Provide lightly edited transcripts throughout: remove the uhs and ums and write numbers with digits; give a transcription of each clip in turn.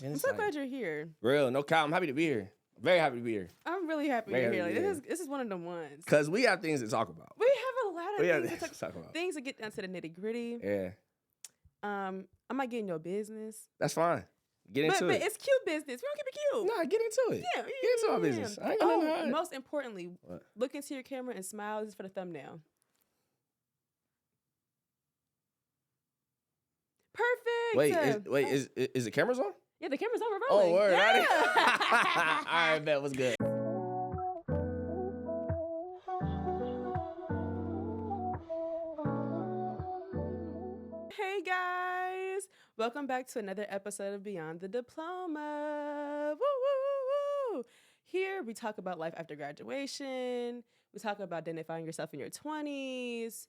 I'm so glad you're here. Real, no cap. I'm happy to be here. Very happy to be here. I'm really happy you're here. Like, this is one of the ones. Because we have things to talk about. We have a lot of things to talk about. Things to get down to the nitty gritty. Yeah. I might get in your business. That's fine. Get into it. But it's cute business. We don't keep it cute. Nah, get into it. Yeah. Get into our business. I ain't gonna know. Most importantly, look into your camera and smile. This is for the thumbnail. Perfect. Wait, is the cameras on? Yeah, the camera's on. We're rolling. Oh, word. Yeah. All right, bet. What's good? Hey, guys. Welcome back to another episode of Beyond the Diploma. Woo, woo, woo, woo. Here, we talk about life after graduation. We talk about identifying yourself in your 20s,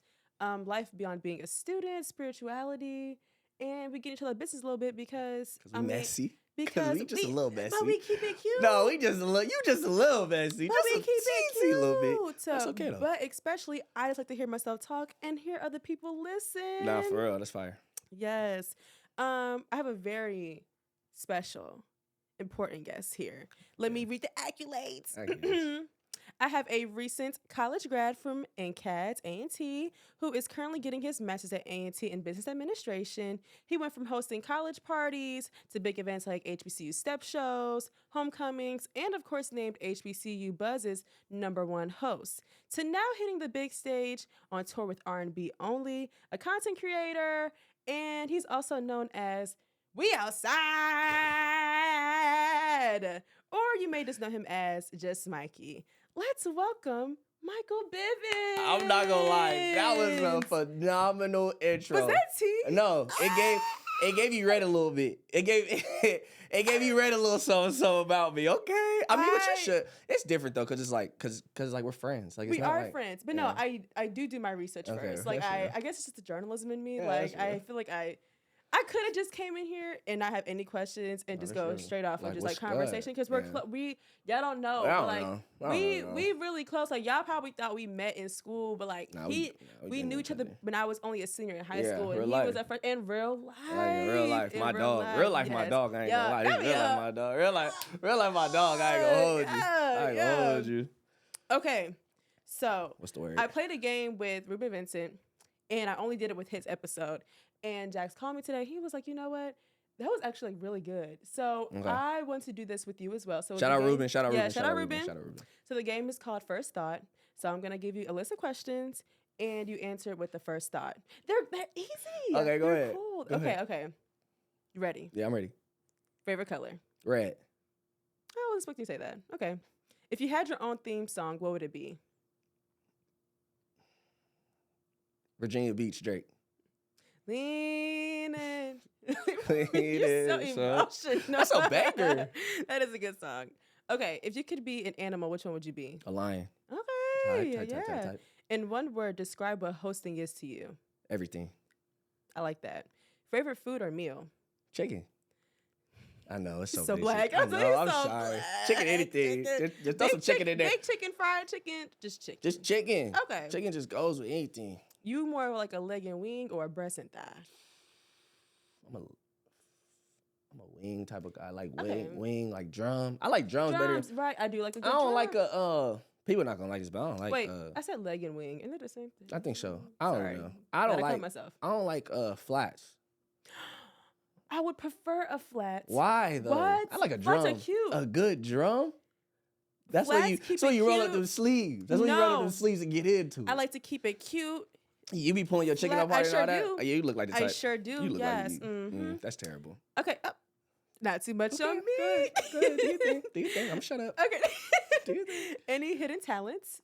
life beyond being a student, spirituality, and we get into the business a little bit because we messy. Because we just a little messy. But we keep it cute. No, you just a little messy. But just we keep it cute. A little bit. That's okay though. But especially, I just like to hear myself talk and hear other people listen. Nah, for real, that's fire. Yes. I have a very special, important guest here. Let me read the accolades. I have a recent college grad from NCAD, A&T, who is currently getting his master's at A&T in business administration. He went from hosting college parties to big events like Hbcu step shows, homecomings, and of course named Hbcu Buzz's #1 host, to now hitting the big stage on tour with R&B Only, a content creator, and he's also known as We Outside, or you may just know him as just Mikey. Let's welcome Michael Bivens. I'm not gonna lie, that was a phenomenal intro. Was that tea? No, it gave you read a little bit. It gave you read a little something about me. Okay, I mean, but you should. It's different though, cause it's like we're friends. Like it's we are friends, but no, I do my research first. Like I guess it's just the journalism in me. Yeah, like I feel like I could have just came in here and not have any questions and just go straight off on just like conversation, because y'all don't know. We really close. Like y'all probably thought we met in school, but like we knew each other when I was only a senior in high school, and he was a friend in real life. Like real life, my dog. Real life, my dog. I ain't gonna lie. Real life, my dog. Real life, my dog. I ain't gonna hold you. I ain't gonna hold you. Okay, so what's the word? I played a game with Ruben Vincent, and I only did it with his episode. And Jax called me today. He was like, you know what? That was actually really good. So I want to do this with you as well. So shout out Ruben. Shout out Ruben. So the game is called First Thought. So I'm going to give you a list of questions, and you answer it with the first thought. They're easy. Okay, go ahead. Cool. Go ahead. Okay. You ready? Yeah, I'm ready. Favorite color? Red. I wasn't expecting you to say that. Okay. If you had your own theme song, what would it be? Virginia Beach, Drake. Leaning. You're so emotional. That's a banger. That is a good song. Okay, if you could be an animal, which one would you be? A lion. Okay, type. In one word, describe what hosting is to you. Everything. I like that. Favorite food or meal? Chicken. I know, it's so basic. Black. I'm sorry. Black. Chicken, anything. Just throw some chicken in there. Baked chicken, fried chicken, just chicken. Just chicken. Okay. Chicken just goes with anything. You more like a leg and wing or a breast and thigh? I'm a wing type of guy. I like wing, like drum. I like drums better. Right. I do like a good I don't drum. like people not gonna like this, but I don't like. Wait, I said leg and wing. Isn't it the same thing? I think so. I don't know. I don't like myself. I don't like flats. I would prefer a flat. Why though? What? I like a drum. Flats are cute. A good drum. That's when you roll up the sleeves. That's when you roll up the sleeves and get into it. I like to keep it cute. You be pulling your chicken apart and all that? Do. Oh, yeah, you look like the type. I sure do, you look yes. Like that's terrible. Okay, not too much on me. Good. Do you think? I'm shut up. Okay. Do you think? Any hidden talents?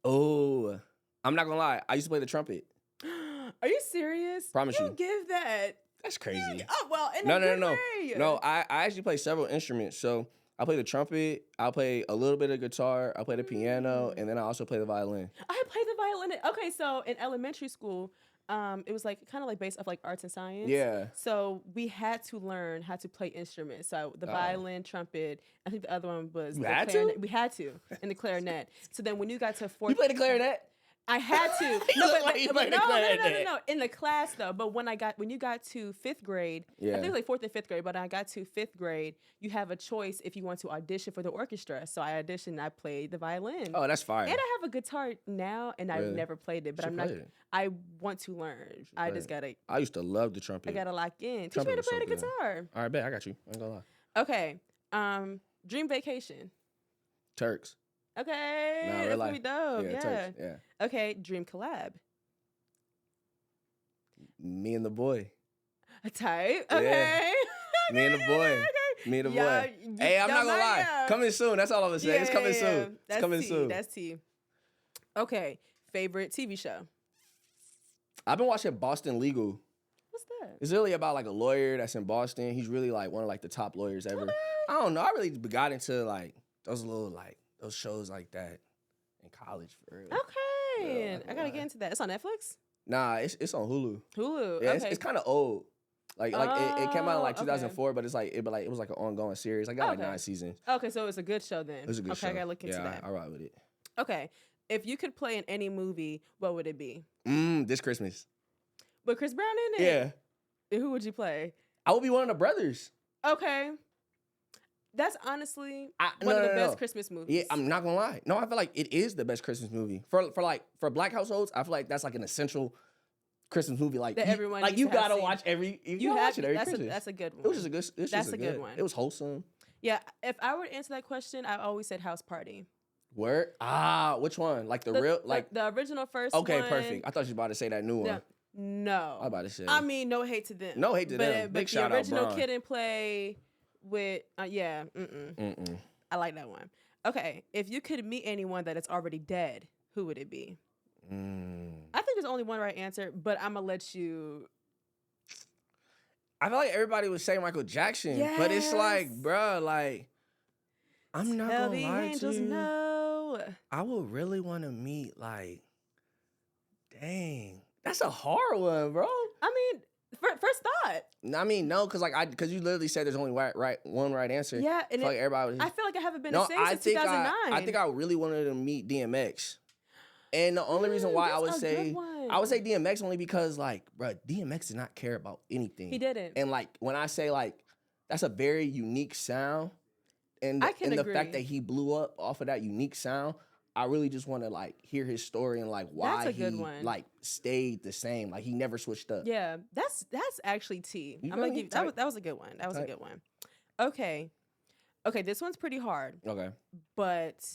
Oh, I'm not gonna lie. I used to play the trumpet. Are you serious? Promise you. You give that. That's crazy. No. I actually play several instruments. So I play the trumpet, I play a little bit of guitar, I play the piano, and then I also play the violin. I played the violin. Okay, so in elementary school, it was like kind of like based off like arts and science. Yeah. So we had to learn how to play instruments. So the violin, trumpet. I think the other one was had to? We had to, and the clarinet. So then when you got to fourth, you played the clarinet? I had to. No. In the class though, but when you got to 5th grade, I think it was like 4th and 5th grade, but when I got to 5th grade, you have a choice if you want to audition for the orchestra. So I auditioned and I played the violin. Oh, that's fire. And I have a guitar now, and I've never played it, but I want to learn. I just gotta. I used to love the trumpet. I gotta lock in. Teach me how to play the guitar. All right, bet I got you. I ain't gonna lie. Okay. Dream vacation. Turks. Okay, that's gonna be dope. Yeah. Turks, yeah. Okay, dream collab. Me and the boy. A type. Okay. Yeah. Me and the boy. Okay. Me and the boy. Hey, I'm not gonna lie. Coming soon. That's all I'm gonna say. It's coming soon. It's coming soon. That's T. Okay. Favorite TV show. I've been watching Boston Legal. What's that? It's really about like a lawyer that's in Boston. He's really like one of like the top lawyers ever. Okay. I don't know. I really got into like those little like those shows like that in college for real. Okay. Yeah, I gotta get into that. It's on Netflix? Nah, it's on Hulu. Hulu. Yeah, okay. It's kind of old. Like it came out in like 2004, but it's like it was like an ongoing series. I got like 9 seasons. Okay, so it's a good show then. It was a good show. Okay, I gotta look into that. I ride with it. Okay. If you could play in any movie, what would it be? This Christmas. With Chris Brown in it? Yeah. And who would you play? I would be one of the brothers. Okay. That's honestly one of the best Christmas movies. Yeah, I'm not gonna lie. No, I feel like it is the best Christmas movie for Black households. I feel like that's like an essential Christmas movie. Like that everyone like you gotta watch every. You gotta watch it every Christmas. That's a good one. It was just a good. That's a good one. It was wholesome. Yeah, if I were to answer that question, I always said house party. Word? Which one? Like the real like the original first. Okay, one. perfect. I thought you were about to say that new one. No. I was about to say. I mean, no hate to them. No hate to them. Big shout out, the original Kid and Play with I like that one. Okay, if you could meet anyone that is already dead, who would it be? I think there's only one right answer, but I'm gonna let you. I feel like everybody would say Michael Jackson, but it's like, bruh, like I'm not gonna lie to you. No. I would really want to meet like, dang, that's a hard one, bro. I mean, first thought. I mean, no, because you literally said there's only one right answer. Yeah, and like everybody. I feel like I haven't been the same since 2009. I think I really wanted to meet DMX, and the only reason why I would say DMX only because like, bro, DMX did not care about anything. He didn't. And like when I say like, that's a very unique sound, and the fact that he blew up off of that unique sound. I really just want to like hear his story and like why he like stayed the same. Like he never switched up. Yeah, that's actually T. I'm gonna give that was a good one. That was a good one. Okay, this one's pretty hard. Okay, but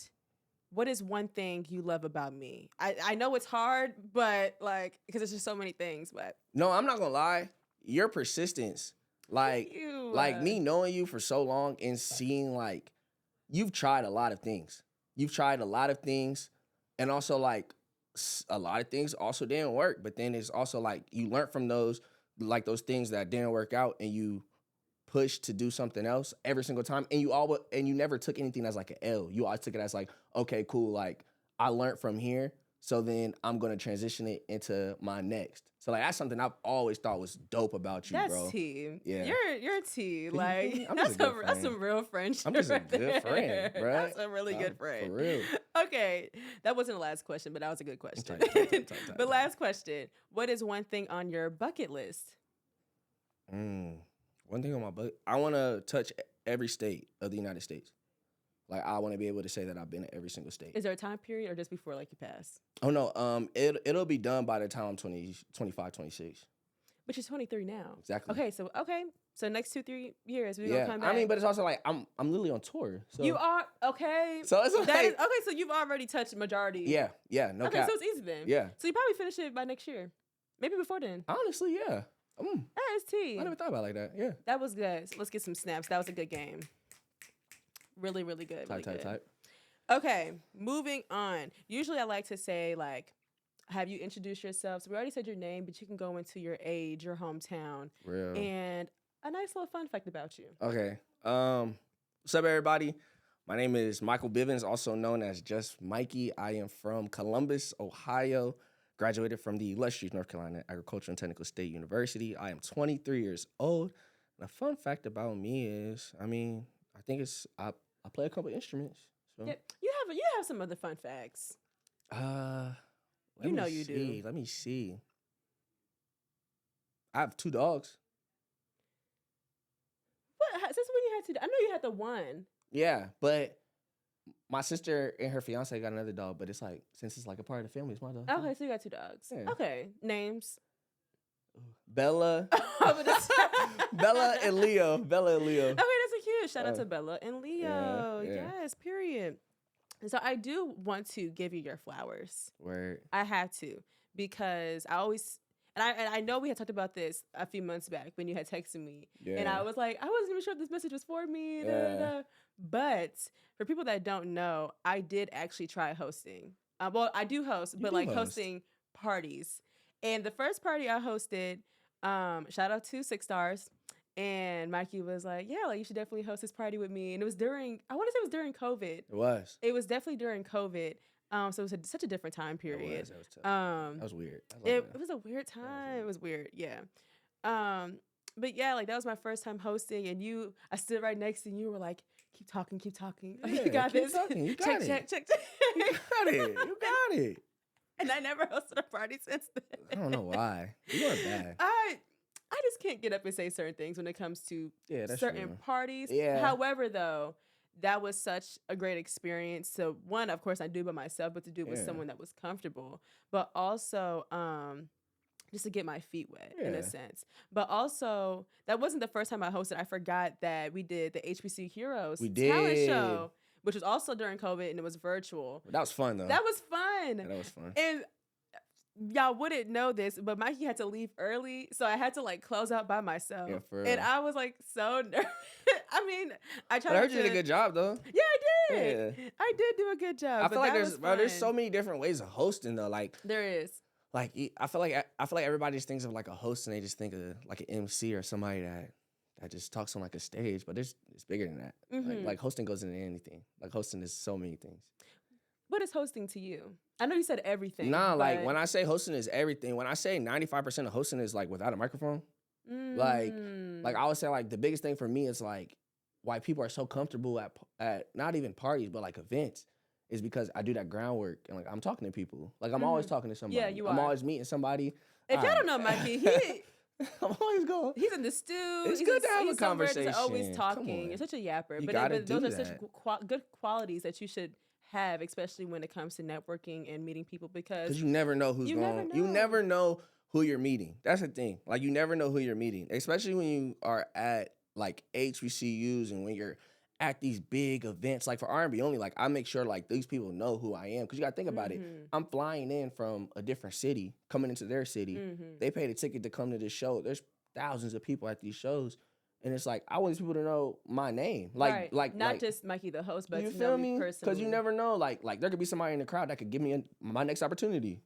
what is one thing you love about me? I know it's hard, but like because there's just so many things. But no, I'm not gonna lie. Your persistence, like me knowing you for so long and seeing like you've tried a lot of things. You've tried a lot of things, and also like a lot of things also didn't work. But then it's also like you learned from those things that didn't work out, and you pushed to do something else every single time. And you never took anything as like an L. You always took it as like, okay, cool. Like I learned from here, so then I'm gonna transition it into my next. So like that's something I've always thought was dope about you, bro. That's T. Yeah, you're a T. Like that's some real friendship. I'm just a good friend, bro. That's a really good friend. For real. Okay, that wasn't the last question, but that was a good question. But last question: what is one thing on your bucket list? One thing on my bucket, I want to touch every state of the United States. Like I want to be able to say that I've been in every single state. Is there a time period or just before like you pass? Oh no, it'll be done by the time I'm 25, 26. But you're 23 now. Exactly. Okay, so next 2-3 years we gonna come back. I mean, but it's also like I'm literally on tour. So. You are okay. So it's like, so you've already touched majority. Yeah, no cap. So it's easy then. Yeah. So you probably finish it by next year, maybe before then. Honestly, yeah. That is T. I never thought about it like that. Yeah. That was good. So let's get some snaps. That was a good game. Really, really good. Type. Okay, moving on. Usually I like to say, like, have you introduced yourself? So we already said your name, but you can go into your age, your hometown. Real. And a nice little fun fact about you. Okay. What's up, everybody? My name is Michael Bivens, also known as Just Mikey. I am from Columbus, Ohio. Graduated from the illustrious North Carolina Agricultural and Technical State University. I am 23 years old. And a fun fact about me is, I think it's I play a couple instruments. So. Yeah, you have some other fun facts. You know you do. Let me see. I have 2 dogs. What? Since when you had 2? I know you had the one. Yeah, but my sister and her fiance got another dog, but it's like, since it's like a part of the family, it's my dog. Okay, so you got 2 dogs. Yeah. Okay, names. Bella. Bella and Leo. Okay, that's a cute. Shout out to Bella and Leo. Yeah. Yes, period. So I do want to give you your flowers. Word. I have to, because I always, and I know we had talked about this a few months back when you had texted me. Yeah. And I was like, I wasn't even sure if this message was for me. Yeah. But for people that don't know, I did actually try hosting. Well, I do host, but like hosting parties. And the first party I hosted, shout out to 6 Stars. And Mikey was like, yeah, like you should definitely host this party with me. And it was during, I want to say it was during COVID. It was. It was definitely during COVID. So it was such a different time period. That was tough. That was weird. It was a weird time. It was weird. Yeah. But yeah, like that was my first time hosting, and I stood right next to you. You were like, keep talking. Yeah, you got this. Talking. You got check. You got it. And I never hosted a party since then. I don't know why. You are bad. I just can't get up and say certain things when it comes to certain parties. Yeah. However, though, that was such a great experience. So one, of course, I do by myself, but to do it with someone that was comfortable, but also just to get my feet wet in a sense. But also, that wasn't the first time I hosted. I forgot that we did the Hbcu Heroes talent show, which was also during COVID, and it was virtual. That was fun, though. That was fun. That was fun. And y'all wouldn't know this, but Mikey had to leave early, so I had to like close out by myself. Yeah, for real. And I was like so nervous. I mean, I tried. But I heard you did a good job, though. Yeah, I did. Yeah. I did do a good job. I feel like there's so many different ways of hosting, though. Like there is. Like I feel like everybody just thinks of like a host, and they just think of like an MC or somebody that just talks on like a stage. But it's bigger than that. Mm-hmm. Like hosting goes into anything. Like hosting is so many things. What is hosting to you? I know you said everything. Nah, like when I say hosting is everything, when I say 95% of hosting is like without a microphone, like I would say like the biggest thing for me is like why people are so comfortable at not even parties, but like events is because I do that groundwork and like I'm talking to people. Like I'm always talking to somebody. Yeah, you are. I'm always meeting somebody. If y'all don't know Mikey, I'm always going. He's in the stew. It's good to have a conversation. He's always talking. You're such a yapper. But those are such good qualities that you should have, especially when it comes to networking and meeting people, because you never know who's going. You never know who you're meeting. That's the thing. Like you never know who you're meeting, especially when you are at like HBCUs and when you're at these big events. Like for R&B only, like I make sure like these people know who I am, because you got to think about it. I'm flying in from a different city, coming into their city. They paid a ticket to come to this show. There's thousands of people at these shows. And it's like I want these people to know my name, like not just Mikey the host, but you to know me personally. Because you never know, like there could be somebody in the crowd that could give me my next opportunity.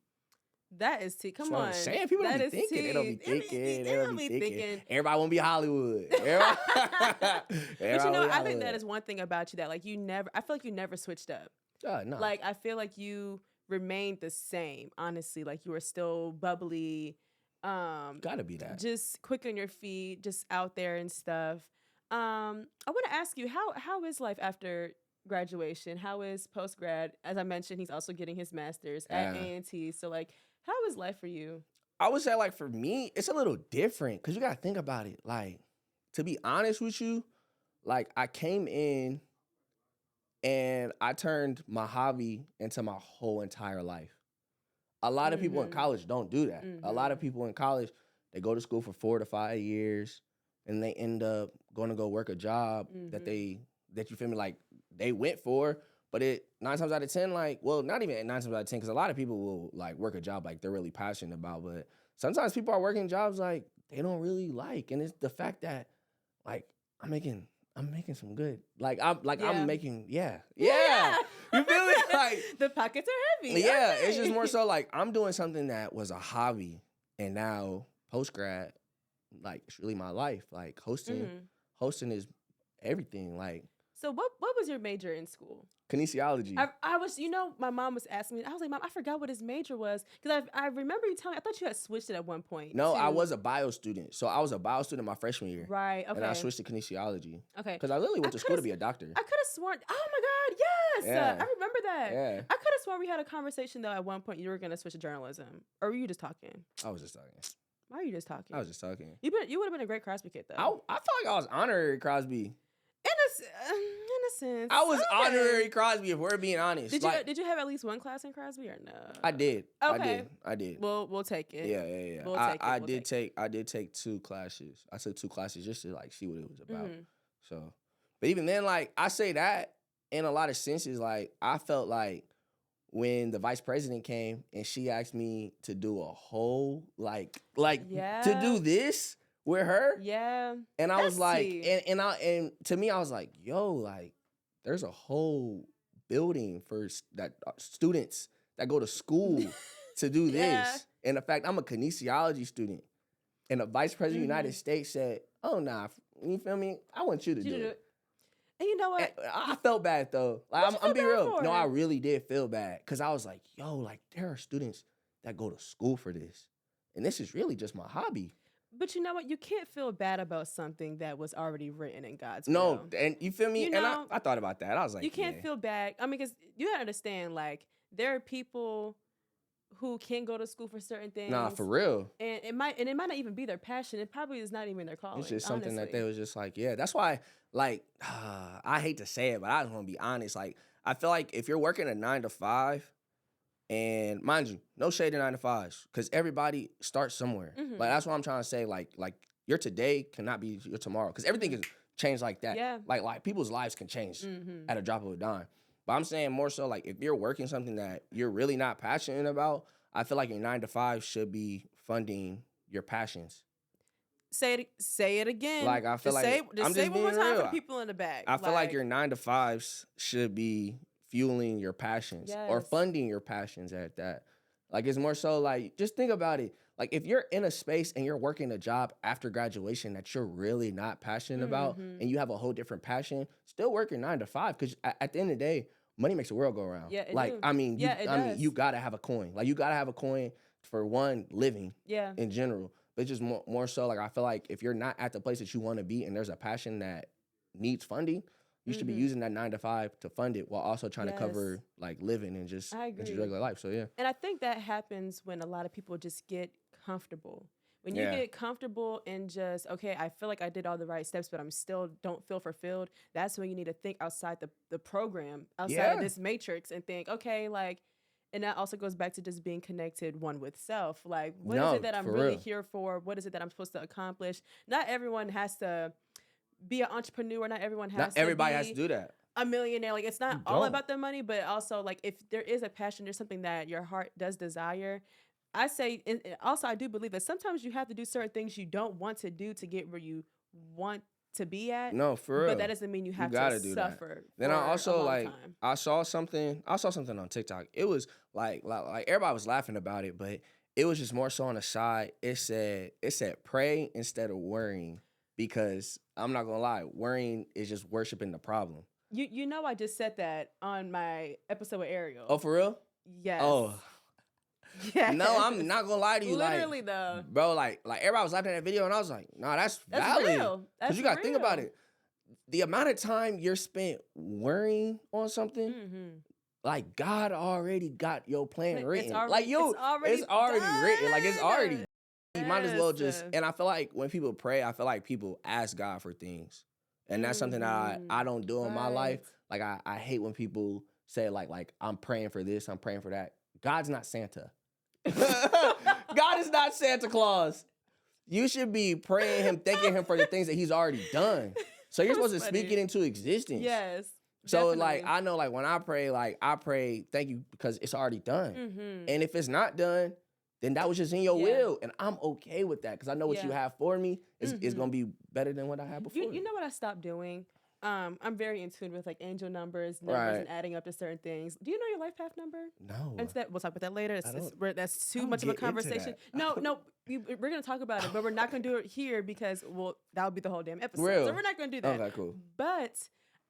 That is T. Come on, saying people don't be thinking. They don't be thinking. They don't be thinking. Everybody won't be Hollywood. But you know, I think that is one thing about you that like you never. I feel like you never switched up. No. Like I feel like you remained the same. Honestly, like you were still bubbly. Gotta be that. Just quick on your feet, just out there and stuff. I want to ask you, how is life after graduation? How is Postgrad? As I mentioned, he's also getting his master's at A&T. So like, how is life for you? I would say like for me, it's a little different because you gotta think about it. Like, to be honest with you, like I came in and I turned my hobby into my whole entire life. A lot of people in college don't do that. A lot of people in college, they go to school for 4 to 5 years and they end up going to go work a job that you feel me, like they went for, but 9 times out of 10, like, well, not even 9 times out of 10, because a lot of people will like work a job like they're really passionate about, but sometimes people are working jobs like they don't really like. And it's the fact that like I'm making some good. Like I'm making, yeah. You feel me? Like the pockets are heavy. Yeah, okay. It's just more so like I'm doing something that was a hobby, and now Postgrad, like it's really my life. Like hosting is everything. Like So what was your major in school? Kinesiology. I was, my mom was asking me. I was like, Mom, I forgot what his major was because I remember you telling me. I thought you had switched it at one point. No, I was a bio student. So I was a bio student my freshman year. Right. Okay. And I switched to kinesiology. Okay. Because I literally went to school to be a doctor. I could have sworn. Oh my God, yes. Yeah. I remember that. Yeah. I could have sworn we had a conversation though. At one point, you were gonna switch to journalism, or were you just talking? I was just talking. Why are you just talking? I was just talking. You would have been a great Crosby kid though. I felt like I was honorary Crosby. In a sense. I was honorary Crosby, if we're being honest. Did you have at least one class in Crosby or no? I did. Okay. I did. We'll take it. Yeah. I did take 2 classes. I took 2 classes just to like see what it was about. Mm-hmm. So, but even then, like I say that in a lot of senses, like I felt like when the vice president came and she asked me to do a whole to do this with her. Yeah. And I was like, and to me, I was like, yo, like, there's a whole building for students that go to school to do this. And the fact I'm a kinesiology student, and the vice president of the United States said, oh, nah, you feel me? I want you to do it. And you know what? And I felt bad, though. Like, I'm being real. No, I really did feel bad. Because I was like, yo, like, there are students that go to school for this. And this is really just my hobby. But you know what? You can't feel bad about something that was already written in God's will. No, and you feel me? And I thought about that. I was like, you can't feel bad. I mean, because you gotta understand, like, there are people who can go to school for certain things. Nah, for real. And it might not even be their passion. It probably is not even their calling. It's just something that they was just like, yeah. That's why, like, I hate to say it, but I just want to be honest. Like, I feel like if you're working a 9 to 5, and mind you, no shade to 9 to 5s, because everybody starts somewhere. Mm-hmm. Like, that's what I'm trying to say. Like your today cannot be your tomorrow, because everything can change like that. Yeah. Like people's lives can change at a drop of a dime. But I'm saying more so, like, if you're working something that you're really not passionate about, I feel like your 9 to 5 should be funding your passions. Say it again. Like, I feel just I'm say just one more being time real. for people in the back. I feel like your 9 to 5s should be fueling your passions or funding your passions at that. Like, it's more so like, just think about it. Like, if you're in a space and you're working a job after graduation that you're really not passionate about, and you have a whole different passion, still work your 9 to 5, because at the end of the day, money makes the world go around. Yeah, I mean, you gotta have a coin. Like, you gotta have a coin for one, living. Yeah. In general, but just more so, like, I feel like if you're not at the place that you want to be, and there's a passion that needs funding, you should be using that 9 to 5 to fund it, while also trying to cover, like, living and just regular life. So yeah. And I think that happens when a lot of people just get comfortable. When you get comfortable and just, okay, I feel like I did all the right steps, but I'm still don't feel fulfilled. That's when you need to think outside the program, outside of this matrix, and think, okay, like, and that also goes back to just being connected one with self. Like, what is it that I'm really here for? What is it that I'm supposed to accomplish? Not everyone has to be an entrepreneur. Not everyone has to everybody has to do that. A millionaire. Like, it's not all about the money, but also, like, if there is a passion, there's something that your heart does desire. I say, and also I do believe that sometimes you have to do certain things you don't want to do to get where you want to be at. No, for real. But that doesn't mean you have to suffer. Then I also, like, I saw something on TikTok. It was like everybody was laughing about it, but it was just more so on the side. It said pray instead of worrying, because I'm not gonna lie, worrying is just worshiping the problem. You know, I just said that on my episode with Ariel. Oh, for real? Yes. Oh. Yeah. No, I'm not gonna lie to you. Literally, like, though. Bro, like everybody was laughing at that video, and I was like, nah, that's valid. Real. Because you gotta think about it. The amount of time you're spent worrying on something, like, God already got your plan written. It's already written. Like, it's already. You might as well just. And I feel like when people pray, I feel like people ask God for things, and that's something that I don't do in my life. Like, I hate when people say like I'm praying for this, I'm praying for that. God's not Santa. God is not Santa Claus. You should be praying him, thanking him for the things that he's already done. So you're supposed to speak it into existence. Yes. So definitely. Like, I know, like, when I pray thank you, because it's already done. And if it's not done, then that was just in your will. And I'm okay with that, because I know what you have for me is going to be better than what I had before. You know what I stopped doing? I'm very in tune with, like, angel numbers and adding up to certain things. Do you know your life path number? No. And we'll talk about that later. That's too much of a conversation. No, we're going to talk about it, but we're not going to do it here, because, well, that would be the whole damn episode. So we're not going to do that. Okay, cool. But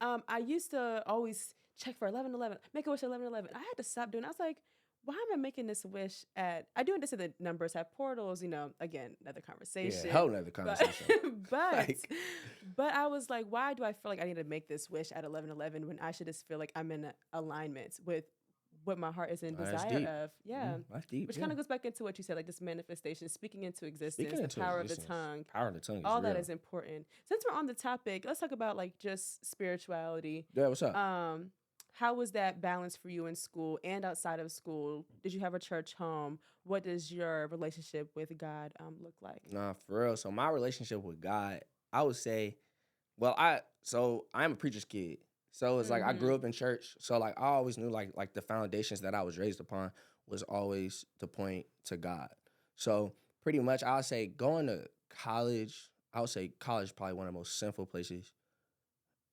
I used to always check for 11:11, make a wish at 11:11. I had to stop doing it. I was like, why am I making this wish at? I do this at the numbers have portals. Again, another conversation. Yeah, whole nother conversation. But but I was like, why do I feel like I need to make this wish at 11:11 when I should just feel like I'm in alignment with what my heart is in desire of? Yeah, that's deep. Which kind of goes back into what you said, like this manifestation, speaking into existence, the power of the tongue. Power of the tongue. All that is important. Since we're on the topic, let's talk about like just spirituality. Yeah, what's up? How was that balance for you in school and outside of school? Did you have a church home? What does your relationship with God look like? Nah, for real. So my relationship with God, I would say, well, I'm a preacher's kid. So it's like I grew up in church. So like I always knew like the foundations that I was raised upon was always to point to God. So pretty much I would say going to college, I would say college is probably one of the most sinful places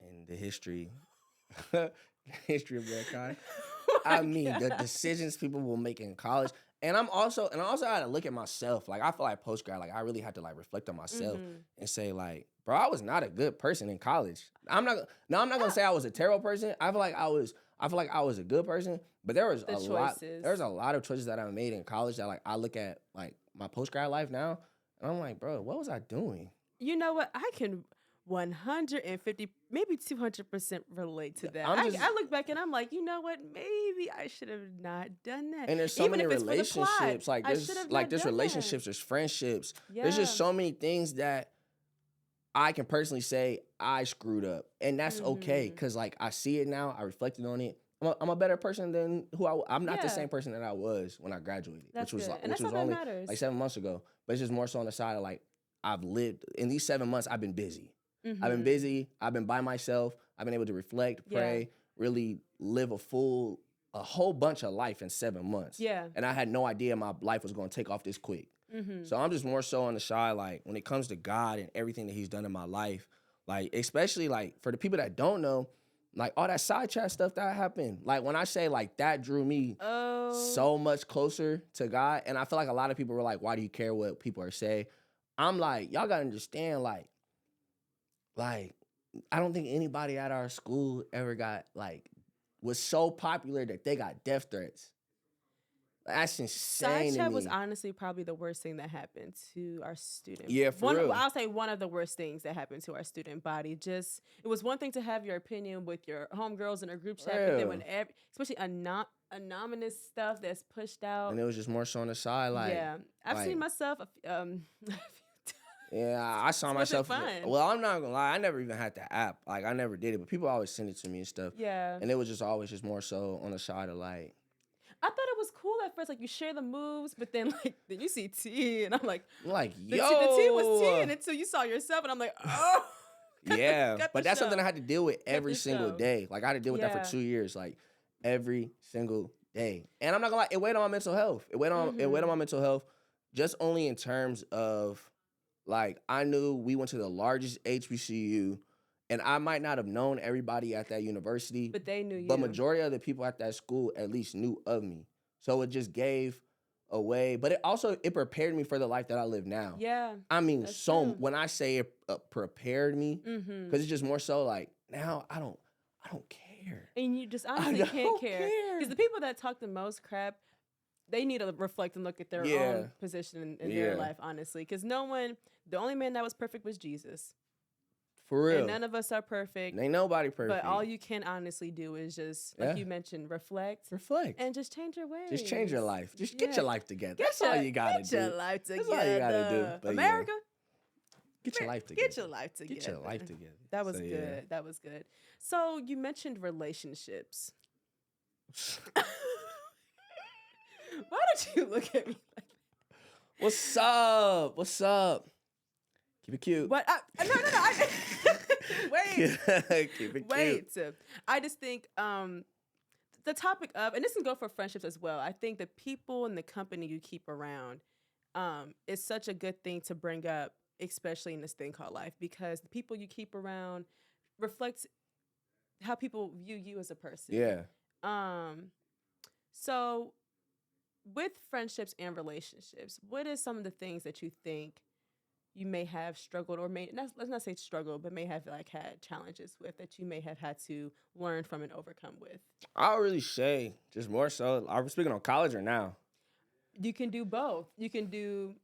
in the history. History of mankind. I mean, the decisions people will make in college. And I also had to look at myself. Like I feel like postgrad, like I really had to like reflect on myself and say like, bro, I was not a good person in college. I'm not gonna say I was a terrible person. I feel like I was a good person, but there was there's a lot of choices that I made in college that like I look at like my postgrad life now and I'm like, bro, what was I doing? You know what? I can 150, maybe 200% relate to that. I look back and I'm like, you know what? Maybe I should have not done that. And there's so many relationships. Like there's relationships, there's friendships. Yeah. There's just so many things that I can personally say I screwed up. And that's okay. Cause like I see it now, I reflected on it. I'm a better person than I'm not the same person that I was when I graduated, which was only like 7 months ago. But it's just more so on the side of like, I've lived in these 7 months, I've been busy. I've been busy. I've been by myself. I've been able to reflect, pray, really live a whole bunch of life in 7 months. Yeah. And I had no idea my life was going to take off this quick. So I'm just more so on the side, like when it comes to God and everything that he's done in my life, like especially like for the people that don't know, like all that side chat stuff that happened. Like when I say like that drew me so much closer to God. And I feel like a lot of people were like, why do you care what people are saying? I'm like, y'all got to understand like, I don't think anybody at our school ever was so popular that they got death threats. That's insane. Side chat was honestly probably the worst thing that happened to our student. Yeah, for real. I'll say one of the worst things that happened to our student body. It was one thing to have your opinion with your homegirls in a group chat, but then when especially anonymous stuff that's pushed out. And it was just more so on the side, I've seen myself Yeah, I saw myself. Well, I'm not gonna lie. I never even had the app. Like, I never did it, but people always send it to me and stuff. Yeah. And it was just always just more so on the side of like. I thought it was cool at first, like you share the moves, but then then you see T, and I'm like, yo, the T was T, and until you saw yourself, and I'm like, oh. Yeah, but that's something I had to deal with every single day. Like I had to deal with that for 2 years, like every single day. And I'm not gonna lie, it weighed on my mental health. It weighed on my mental health, just only in terms of. Like, I knew we went to the largest HBCU, and I might not have known everybody at that university. But they knew you. But majority of the people at that school at least knew of me. So it just gave a way. But it prepared me for the life that I live now. Yeah. I mean, when I say it prepared me, because it's just more so like, now I don't care. And you just honestly can't care. Because the people that talk the most crap, they need to reflect and look at their own position in their life, honestly. Because the only man that was perfect was Jesus. For real. And none of us are perfect. Ain't nobody perfect. But all you can honestly do is just, like you mentioned, reflect. And just change your ways. Just change your life. Just get your life together. That's all you got to do. Get your life together. That's all you got to do. But America. Get your life together. Get your life together. Get your life together. That was good. Yeah. That was good. So you mentioned relationships. Why did you look at me like that? What's up? What's up? Keep it cute. What? No. Wait. Keep it cute. I just think the topic of, and this can go for friendships as well, I think the people and the company you keep around is such a good thing to bring up, especially in this thing called life, because the people you keep around reflects how people view you as a person. Yeah. So with friendships and relationships, what is some of the things that you think you may have struggled or let's not say struggled, but may have like had challenges with that you may have had to learn from and overcome with? I would really say just more so. Are we speaking on college or now? You can do both. You can do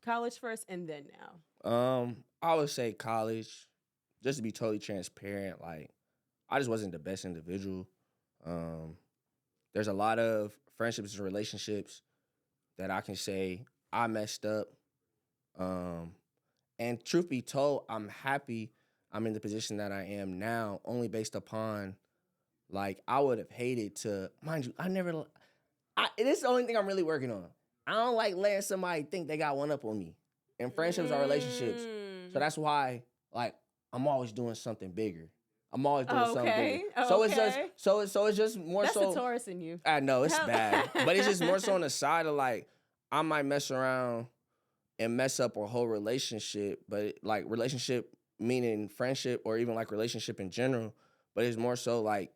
college first and then now. I would say college, just to be totally transparent. Like, I just wasn't the best individual. There's a lot of friendships and relationships that I can say I messed up. And truth be told, I'm happy I'm in the position that I am now, only based upon, like, I would have hated to, mind you, this is the only thing I'm really working on. I don't like letting somebody think they got one up on me in friendships or relationships. So that's why, like, I'm always doing something bigger. I'm always doing something bigger. So it's just more that's so. That's the Taurus in you. I know it's bad, but it's just more so on the side of, like, I might mess around and mess up a whole relationship, but like relationship meaning friendship or even like relationship in general. But it's more so like,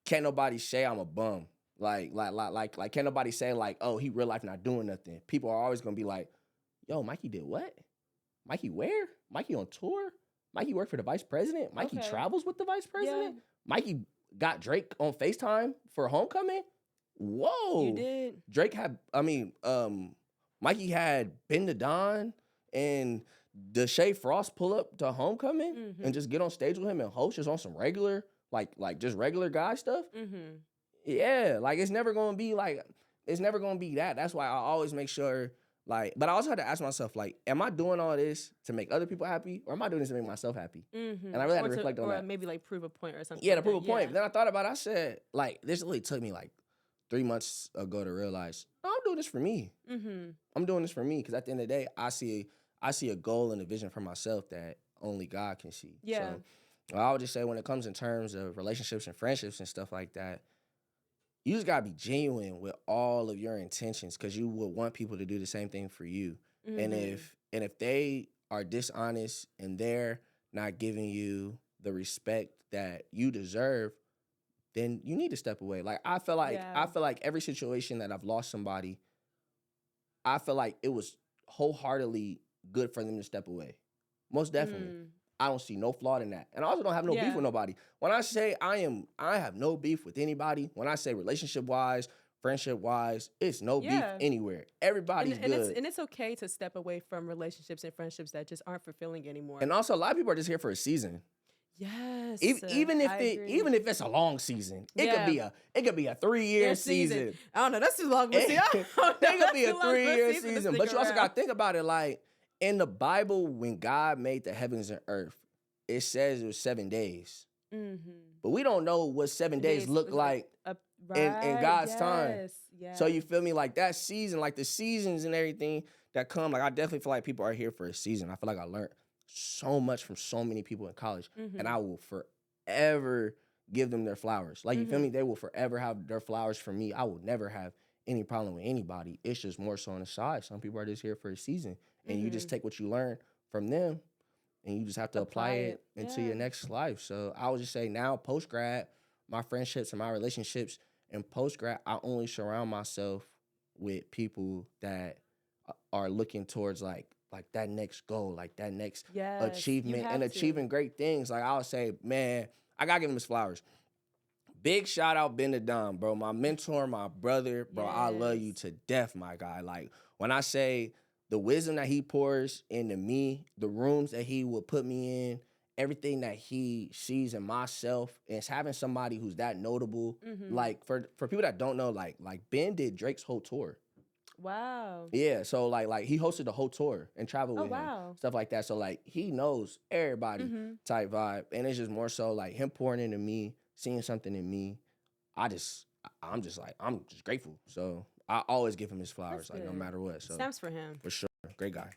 can't nobody say I'm a bum. Like can't nobody say like, oh, he real life not doing nothing. People are always gonna be like, yo, Mikey did what? Mikey where? Mikey on tour? Mikey worked for the vice president? Mikey travels with the vice president? Yeah. Mikey got Drake on FaceTime for homecoming? Whoa. You did. Drake had, Mikey had Ben the Don and Deshae Frost pull up to homecoming and just get on stage with him and host just on some regular, like just regular guy stuff. Mm-hmm. Yeah, like it's never gonna be that. That's why I always make sure, like, but I also had to ask myself, like, am I doing all this to make other people happy, or am I doing this to make myself happy? Mm-hmm. And I really had to reflect on that. Or maybe like prove a point or something. Yeah, to prove a point. But then I thought about it, I said, like, this really took me like 3 months ago to realize, no, I'm doing this for me. Mm-hmm. I'm doing this for me because at the end of the day, I see a goal and a vision for myself that only God can see. Yeah. So I would just say when it comes in terms of relationships and friendships and stuff like that, you just gotta be genuine with all of your intentions because you would want people to do the same thing for you. Mm-hmm. And if they are dishonest and they're not giving you the respect that you deserve, then you need to step away. Like I feel like every situation that I've lost somebody, I feel like it was wholeheartedly good for them to step away. Most definitely. I don't see no flaw in that. And I also don't have no beef with nobody. When I say I have no beef with anybody, when I say relationship-wise, friendship-wise, it's no beef anywhere. Everybody's good. And it's okay to step away from relationships and friendships that just aren't fulfilling anymore. And also, a lot of people are just here for a season. Yes. Even if it's a long season, it could be a 3-year season. I don't know. That's too long. It could be a 3-year season. But you also got to think about it, like, in the Bible, when God made the heavens and earth, it says it was 7 days. Mm-hmm. But we don't know what 7 days look like in God's time. Yes. So you feel me? Like that season, like the seasons and everything that come, like I definitely feel like people are here for a season. I feel like I learned so much from so many people in college. Mm-hmm. And I will forever give them their flowers. Like, you feel me? They will forever have their flowers for me. I will never have any problem with anybody. It's just more so on the side. Some people are just here for a season. And you just take what you learn from them and you just have to apply it into your next life. So I would just say now, post-grad, my friendships and my relationships, and post-grad, I only surround myself with people that are looking towards like that next goal, like that next achievement and achieving great things. Like I would say, man, I gotta give him his flowers. Big shout out Ben the Don, bro. My mentor, my brother, bro. I love you to death, my guy. Like when I say the wisdom that he pours into me, the rooms that he will put me in, everything that he sees in myself, and it's having somebody who's that notable. Mm-hmm. Like for people that don't know, like Ben did Drake's whole tour. Wow. Yeah, so like he hosted the whole tour and traveled with him, stuff like that. So like he knows everybody type vibe, and it's just more so like him pouring into me, seeing something in me. I'm just grateful. So I always give him his flowers, like no matter what. So snaps for him. For sure. Great guy.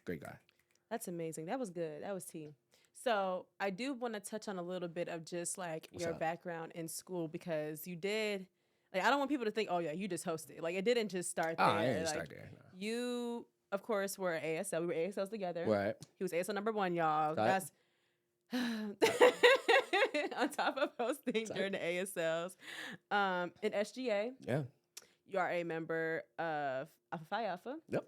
That's amazing. That was good. That was tea. So I do want to touch on a little bit of just like your background in school, because you did, like, I don't want people to think, oh yeah, you just hosted. Like it didn't just start there. I didn't start there. No. You, of course, were ASL. We were ASLs together. Right. He was ASL number 1, y'all. That's on top of hosting during the ASLs. In SGA. Yeah. You are a member of Alpha Phi Alpha. Yep.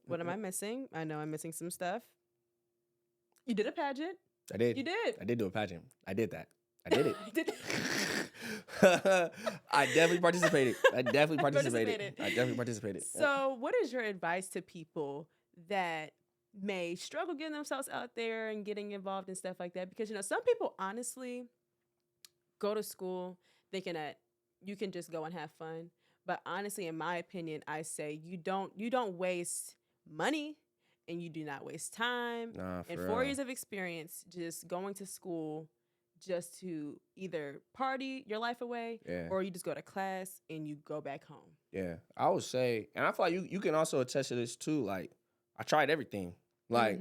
What am I missing? I know I'm missing some stuff. You did a pageant. I did. You did. I did do a pageant. I did that. I did it. You did. I definitely participated. I definitely participated. So, what is your advice to people that may struggle getting themselves out there and getting involved in stuff like that? Because, some people honestly go to school thinking that you can just go and have fun. But honestly, in my opinion, I say you don't waste money and you do not waste time. And 4 years of experience just going to school just to either party your life away or you just go to class and you go back home. Yeah, I would say, and I feel like you can also attest to this too. Like, I tried everything. Like,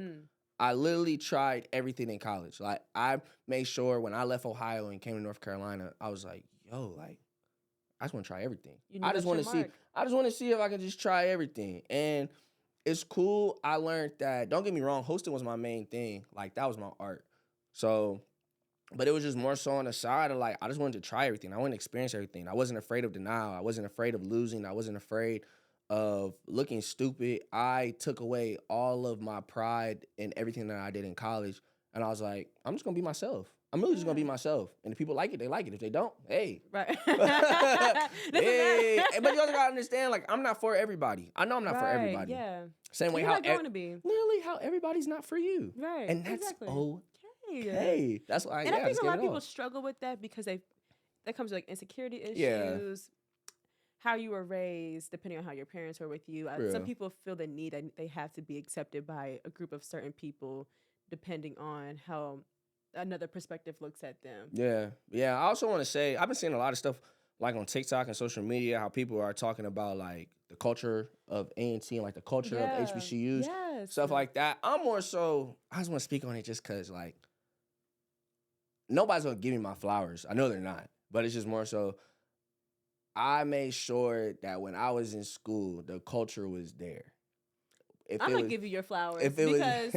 I literally tried everything in college. Like, I made sure when I left Ohio and came to North Carolina, I was like, yo, like, I just want to try everything. I just want to see if I can just try everything. And it's cool. I learned that, don't get me wrong, hosting was my main thing. Like, that was my art. So, but it was just more so on the side of, like, I just wanted to try everything. I wanted to experience everything. I wasn't afraid of denial. I wasn't afraid of losing. I wasn't afraid of looking stupid. I took away all of my pride in everything that I did in college. And I was like, I'm just going to be myself. I'm really just going to be myself. And if people like it, they like it. If they don't, hey. Right. Hey. But you also got to understand, like, I'm not for everybody. I know I'm not for everybody. Yeah. Same way how literally how everybody's not for you. Right. And that's okay. That's why. And I think a lot of people struggle with that because that comes with like insecurity issues, how you were raised, depending on how your parents were with you. Some people feel the need that they have to be accepted by a group of certain people, depending on how another perspective looks at them. Yeah. I also want to say, I've been seeing a lot of stuff like on TikTok and social media, how people are talking about like the culture of A&T and like the culture of HBCUs, stuff like that. I'm more so, I just want to speak on it just because like, nobody's going to give me my flowers. I know they're not. But it's just more so, I made sure that when I was in school, the culture was there. I'm going to give you your flowers because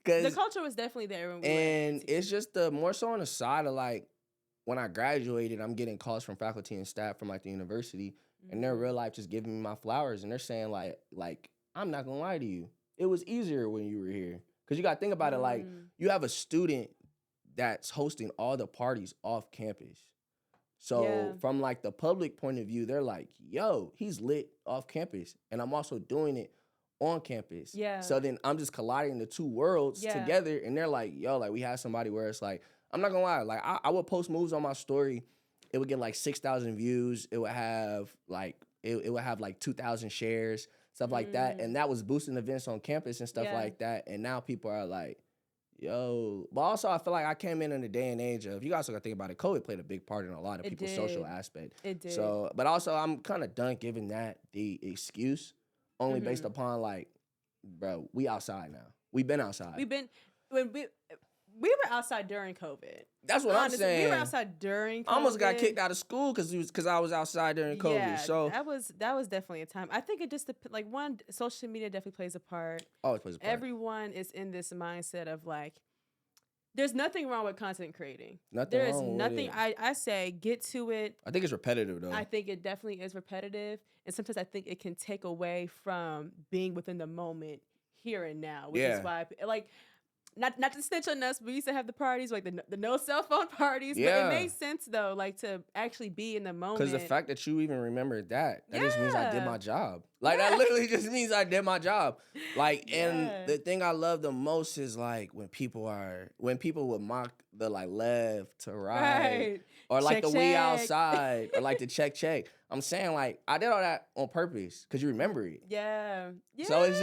the culture was definitely there. When we and it's just more so on the side of like, when I graduated, I'm getting calls from faculty and staff from like the university, and they're real life just giving me my flowers. And they're saying like, I'm not going to lie to you. It was easier when you were here. Because you got to think about it, like, you have a student that's hosting all the parties off campus. So from like the public point of view, they're like, yo, he's lit off campus. And I'm also doing it on campus. So then I'm just colliding the two worlds together. And they're like, yo, like we have somebody where it's like, I'm not gonna lie, like I would post moves on my story. It would get like 6,000 views. It would have like, it would have like 2,000 shares, stuff like that. And that was boosting events on campus and stuff like that. And now people are like, yo, but also I feel like I came in a day and age of, you guys gotta think about it, COVID played a big part in a lot of people's social aspect. It did. So, but also I'm kind of done giving that the excuse, only based upon like, bro, we outside now. We've been outside. We were outside during COVID. That's what I'm saying. We were outside during COVID. I almost got kicked out of school because I was outside during COVID. Yeah, so that was definitely a time. I think it just like social media definitely plays a part. Always plays a part. Everyone is in this mindset of like, there's nothing wrong with content creating. There is nothing. I say get to it. I think it's repetitive though. I think it definitely is repetitive, and sometimes I think it can take away from being within the moment here and now, which is why like. Not to snitch on us, but we used to have the parties, like the no cell phone parties. But it makes sense though, like to actually be in the moment. Because the fact that you even remember that just means I did my job. Like that literally just means I did my job. Like, and the thing I love the most is like when people would mock the like left to right. Or like check, we outside, or like the check. I'm saying like I did all that on purpose because you remember it. Yeah. So it's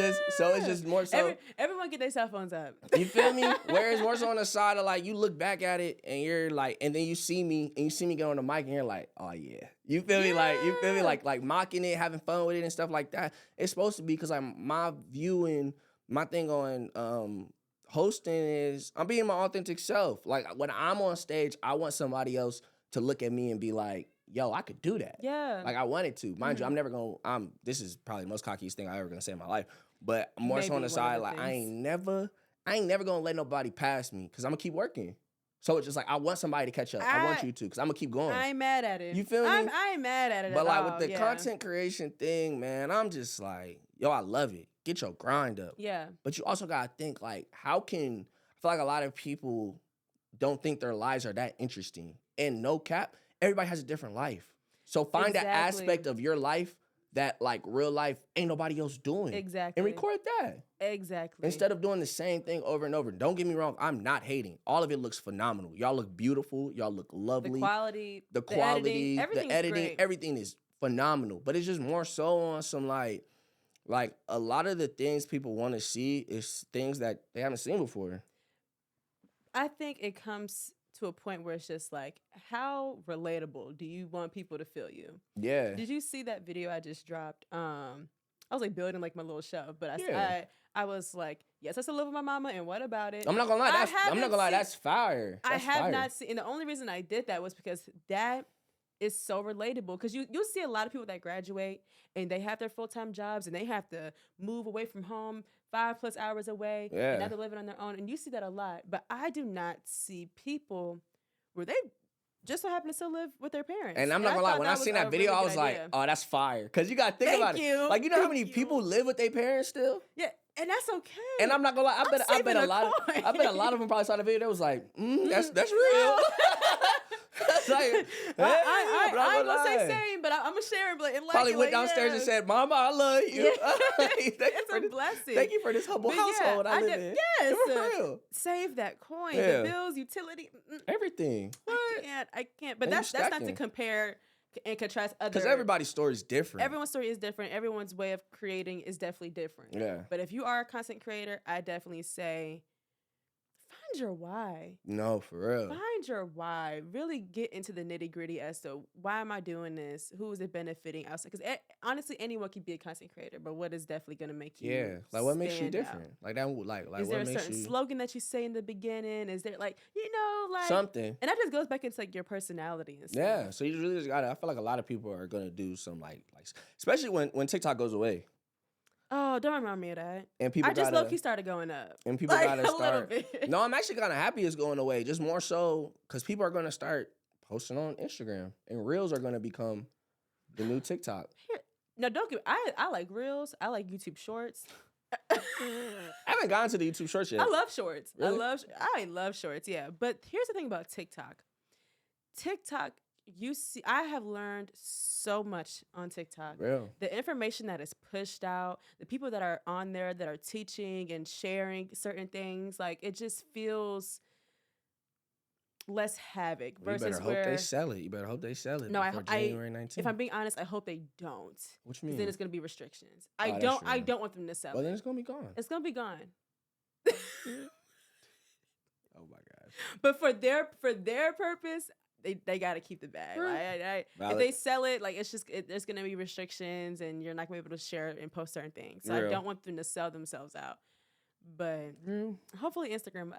just more so. Everyone get their cell phones up. You feel me? Whereas more so on the side of like you look back at it and you're like, and then you see me get on the mic and you're like, oh yeah. You feel me? Like you feel me? Like mocking it, having fun with it and stuff like that. It's supposed to be because like my view and my thing on hosting is I'm being my authentic self. Like when I'm on stage, I want somebody else to look at me and be like, yo, I could do that. Yeah. Like I wanted to. Mind you, I'm never gonna, this is probably the most cockiest thing I ever gonna say in my life. But more so on the side, like I ain't never gonna let nobody pass me because I'm gonna keep working. So it's just like, I want somebody to catch up. I want you to because I'm gonna keep going. I ain't mad at it. You feel me? I ain't mad at it but at like all. with the content creation thing, man, I'm just like, yo, I love it. Get your grind up. Yeah. But you also gotta think like, how can feel like a lot of people don't think their lives are that interesting. And no cap, everybody has a different life. So find that aspect of your life that like real life ain't nobody else doing. Exactly. And record that. Exactly. Instead of doing the same thing over and over. Don't get me wrong, I'm not hating. All of it looks phenomenal. Y'all look beautiful. Y'all look lovely. The quality, the editing, everything is phenomenal. But it's just more so on some like a lot of the things people want to see is things that they haven't seen before. I think it comes to a point where it's just like, how relatable do you want people to feel you? Yeah. Did you see that video I just dropped? I was like building like my little show, but I was like, yes, I still live with my mama, and what about it? I'm not gonna lie, that's fire. I have not seen, and the only reason I did that was because that is so relatable. Because you'll see a lot of people that graduate and they have their full-time jobs and they have to move away from home 5+ hours away, and now they're living on their own, and you see that a lot. But I do not see people where they just so happen to still live with their parents. And I'm not gonna lie, when I seen that video, I was like, oh, that's fire. Because you gotta think about it. Like, you know how many people live with their parents still? Yeah, and that's okay. And I'm not gonna lie, I bet a lot of them probably saw the video. They was like, that's real. Like, I ain't gonna say same, but I'm gonna share it. Like, probably went downstairs and said, "Mama, I love you." It's a blessing. Thank you for this humble household I live in. Yes, for real. Save that coin, the bills, utility, everything. I can't. But that's not to compare and contrast other. Because everybody's story is different. Everyone's story is different. Everyone's way of creating is definitely different. Yeah. But if you are a content creator, I definitely say, find your why. No, for real. Find your why. Really get into the nitty gritty as to why am I doing this? Who is it benefiting outside? Because honestly, anyone can be a content creator, but what is definitely going to make you? Yeah, like what makes you different? Out? Like that, like is there a certain slogan that you say in the beginning? Is there like something? And that just goes back into like your personality and stuff. Yeah, so you really just gotta. I feel like a lot of people are gonna do some like especially when TikTok goes away. Oh, don't remind me of that. And people low-key started going up. And people gotta start. No, I'm actually kind of happy it's going away. Just more so because people are gonna start posting on Instagram, and Reels are gonna become the new TikTok. No, don't get. I like Reels. I like YouTube Shorts. I haven't gotten to the YouTube Shorts yet. I love Shorts. Really? I love Shorts. Yeah, but here's the thing about TikTok. I have learned so much on TikTok. Real. The information that is pushed out, the people that are on there that are teaching and sharing certain things, like it just feels less havoc. Versus you better hope they sell it. You better hope they sell it. No, January 19th. If I'm being honest, I hope they don't. What you mean? Then it's gonna be restrictions. I don't want them to sell it. Well, then it's gonna be gone. It's gonna be gone. Oh my God. But for their purpose, they got to keep the bag. If they sell it, like there's gonna be restrictions, and you're not gonna be able to share and post certain things. So I don't want them to sell themselves out. But hopefully Instagram.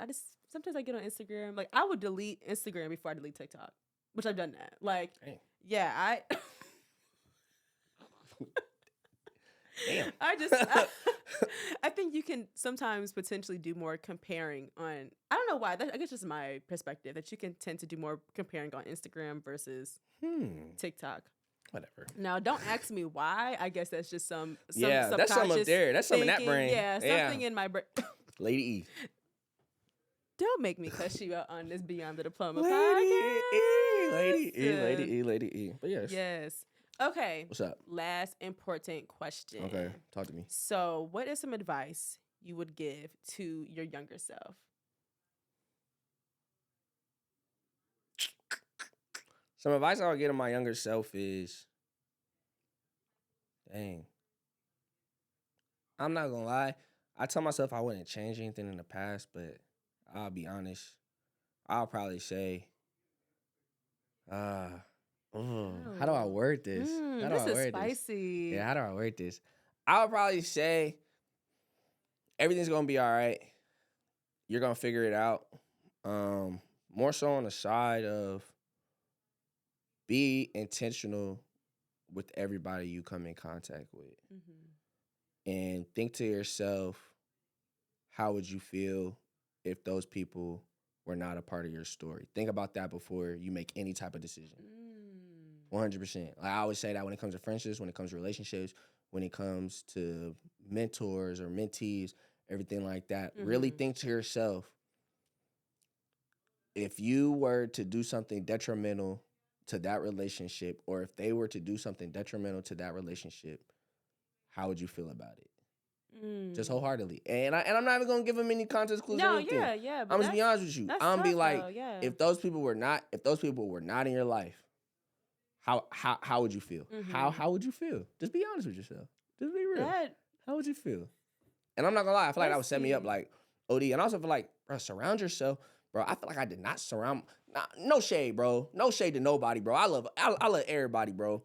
Sometimes I get on Instagram, like I would delete Instagram before I delete TikTok, which I've done that. Like, yeah, Damn. I think you can sometimes potentially do more comparing on. I don't know why. I guess just my perspective that you can tend to do more comparing on Instagram versus TikTok. Whatever. Now, don't ask me why. I guess that's just some that's some up there. That's some in that brain. Yeah, something in my brain. Lady E. Don't make me cuss you out on this Beyond the Diploma Lady podcast. Lady E. But yes. Yes. Okay. What's up? Last important question. Okay, talk to me. So, what is some advice you would give to your younger self? Some advice I would give to my younger self is, dang, I'm not gonna lie. I tell myself I wouldn't change anything in the past, but I'll be honest. I'll probably say, how do I word this? This is spicy. Yeah, how do I word this? I would probably say everything's gonna be all right. You're gonna figure it out. More so on the side of be intentional with everybody you come in contact with. And think to yourself, how would you feel if those people were not a part of your story? Think about that before you make any type of decision. 100%. Like I always say that when it comes to friendships, when it comes to relationships, when it comes to mentors or mentees, everything like that. Really think to yourself, if you were to do something detrimental to that relationship, or if they were to do something detrimental to that relationship, how would you feel about it? Just wholeheartedly. And I'm not even gonna give them any context clues or anything. Yeah. I'm just be honest with you. I'm gonna be like, though, if those people were not in your life, how would you feel? How would you feel? Just be honest with yourself. Just be real. How would you feel? And I'm not gonna lie, I feel like that would set me up like OD. And I also feel like, bro, surround yourself. Bro, I feel like I did not surround. No shade, bro. No shade to nobody, bro. I love everybody, bro.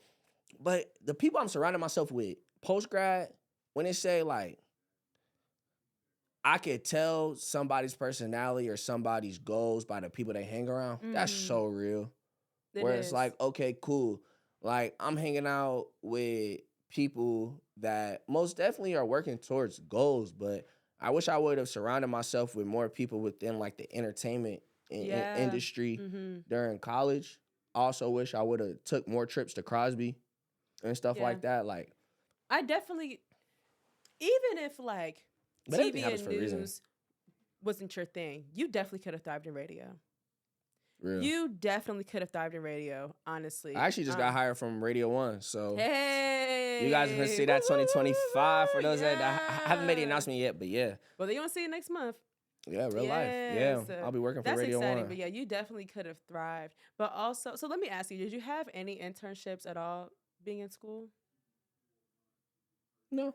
But the people I'm surrounding myself with, Postgrad, when it say like, I could tell somebody's personality or somebody's goals by the people they hang around. That's so real. It's like, okay, cool. Like, I'm hanging out with people that most definitely are working towards goals, but I wish I would have surrounded myself with more people within like the entertainment industry during college. Also wish I would have took more trips to Crosby and stuff like that. Like, I definitely, even if like TV and news wasn't your thing, you definitely could have thrived in radio. Real. You definitely could have thrived in radio, honestly. I actually just got hired from Radio 1, so hey, you guys can see that 2025 for those that I haven't made the announcement yet, but yeah. Well, they're gonna see it next month. Yeah, real life. Yeah, so I'll be working for Radio 1. That's exciting, but yeah, you definitely could have thrived. But also, so let me ask you, did you have any internships at all being in school? No.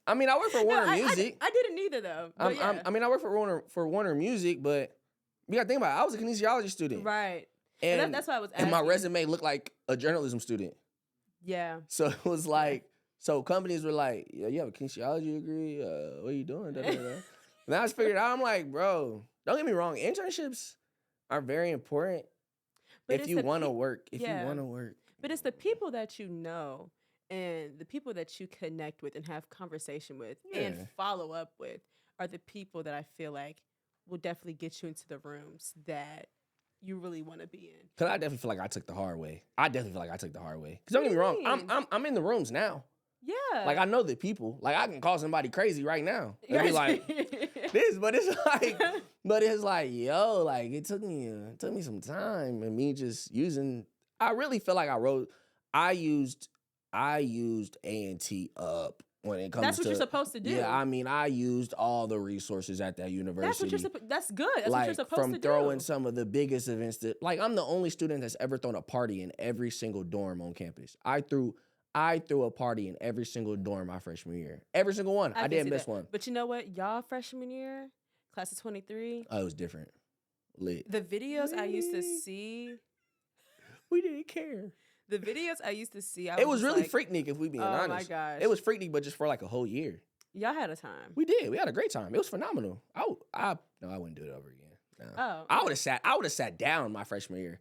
I mean, I work for Warner Music. I didn't either, though. I mean, I work for Warner Music, but you got to think about it. I was a kinesiology student. Right. And that's why I was asking. And my resume looked like a journalism student. Yeah. So it was like, so companies were like, yeah, you have a kinesiology degree? What are you doing? Da, da, da. And I just figured out, I'm like, bro, don't get me wrong. Internships are very important if you want to work. If you want to work. But it's the people that you know and the people that you connect with and have conversation with and follow up with are the people that I feel like will definitely get you into the rooms that you really want to be in. Because I definitely feel like I took the hard way. Because don't get me wrong, I'm in the rooms now. Yeah. Like, I know the people. Like, I can call somebody crazy right now. And be like, but it's like, yo, like, it took me some time and me just using, I really feel like I used A&T up when it comes to. That's what you're supposed to do. Yeah, I mean, I used all the resources at that university. That's good. That's what you're supposed to do. From throwing some of the biggest events like, I'm the only student that's ever thrown a party in every single dorm on campus. I threw a party in every single dorm my freshman year. Every single one. I didn't miss one. But you know what? Y'all freshman year, class of 23. Oh, it was different. Lit. The videos I used to see. We didn't care. The videos I used to see, it was really Freaknik, if we being honest. Oh my gosh. It was Freaknik, but just for like a whole year. Y'all had a time. We did. We had a great time. It was phenomenal. No, I wouldn't do it over again. No. Oh. I would have sat down my freshman year.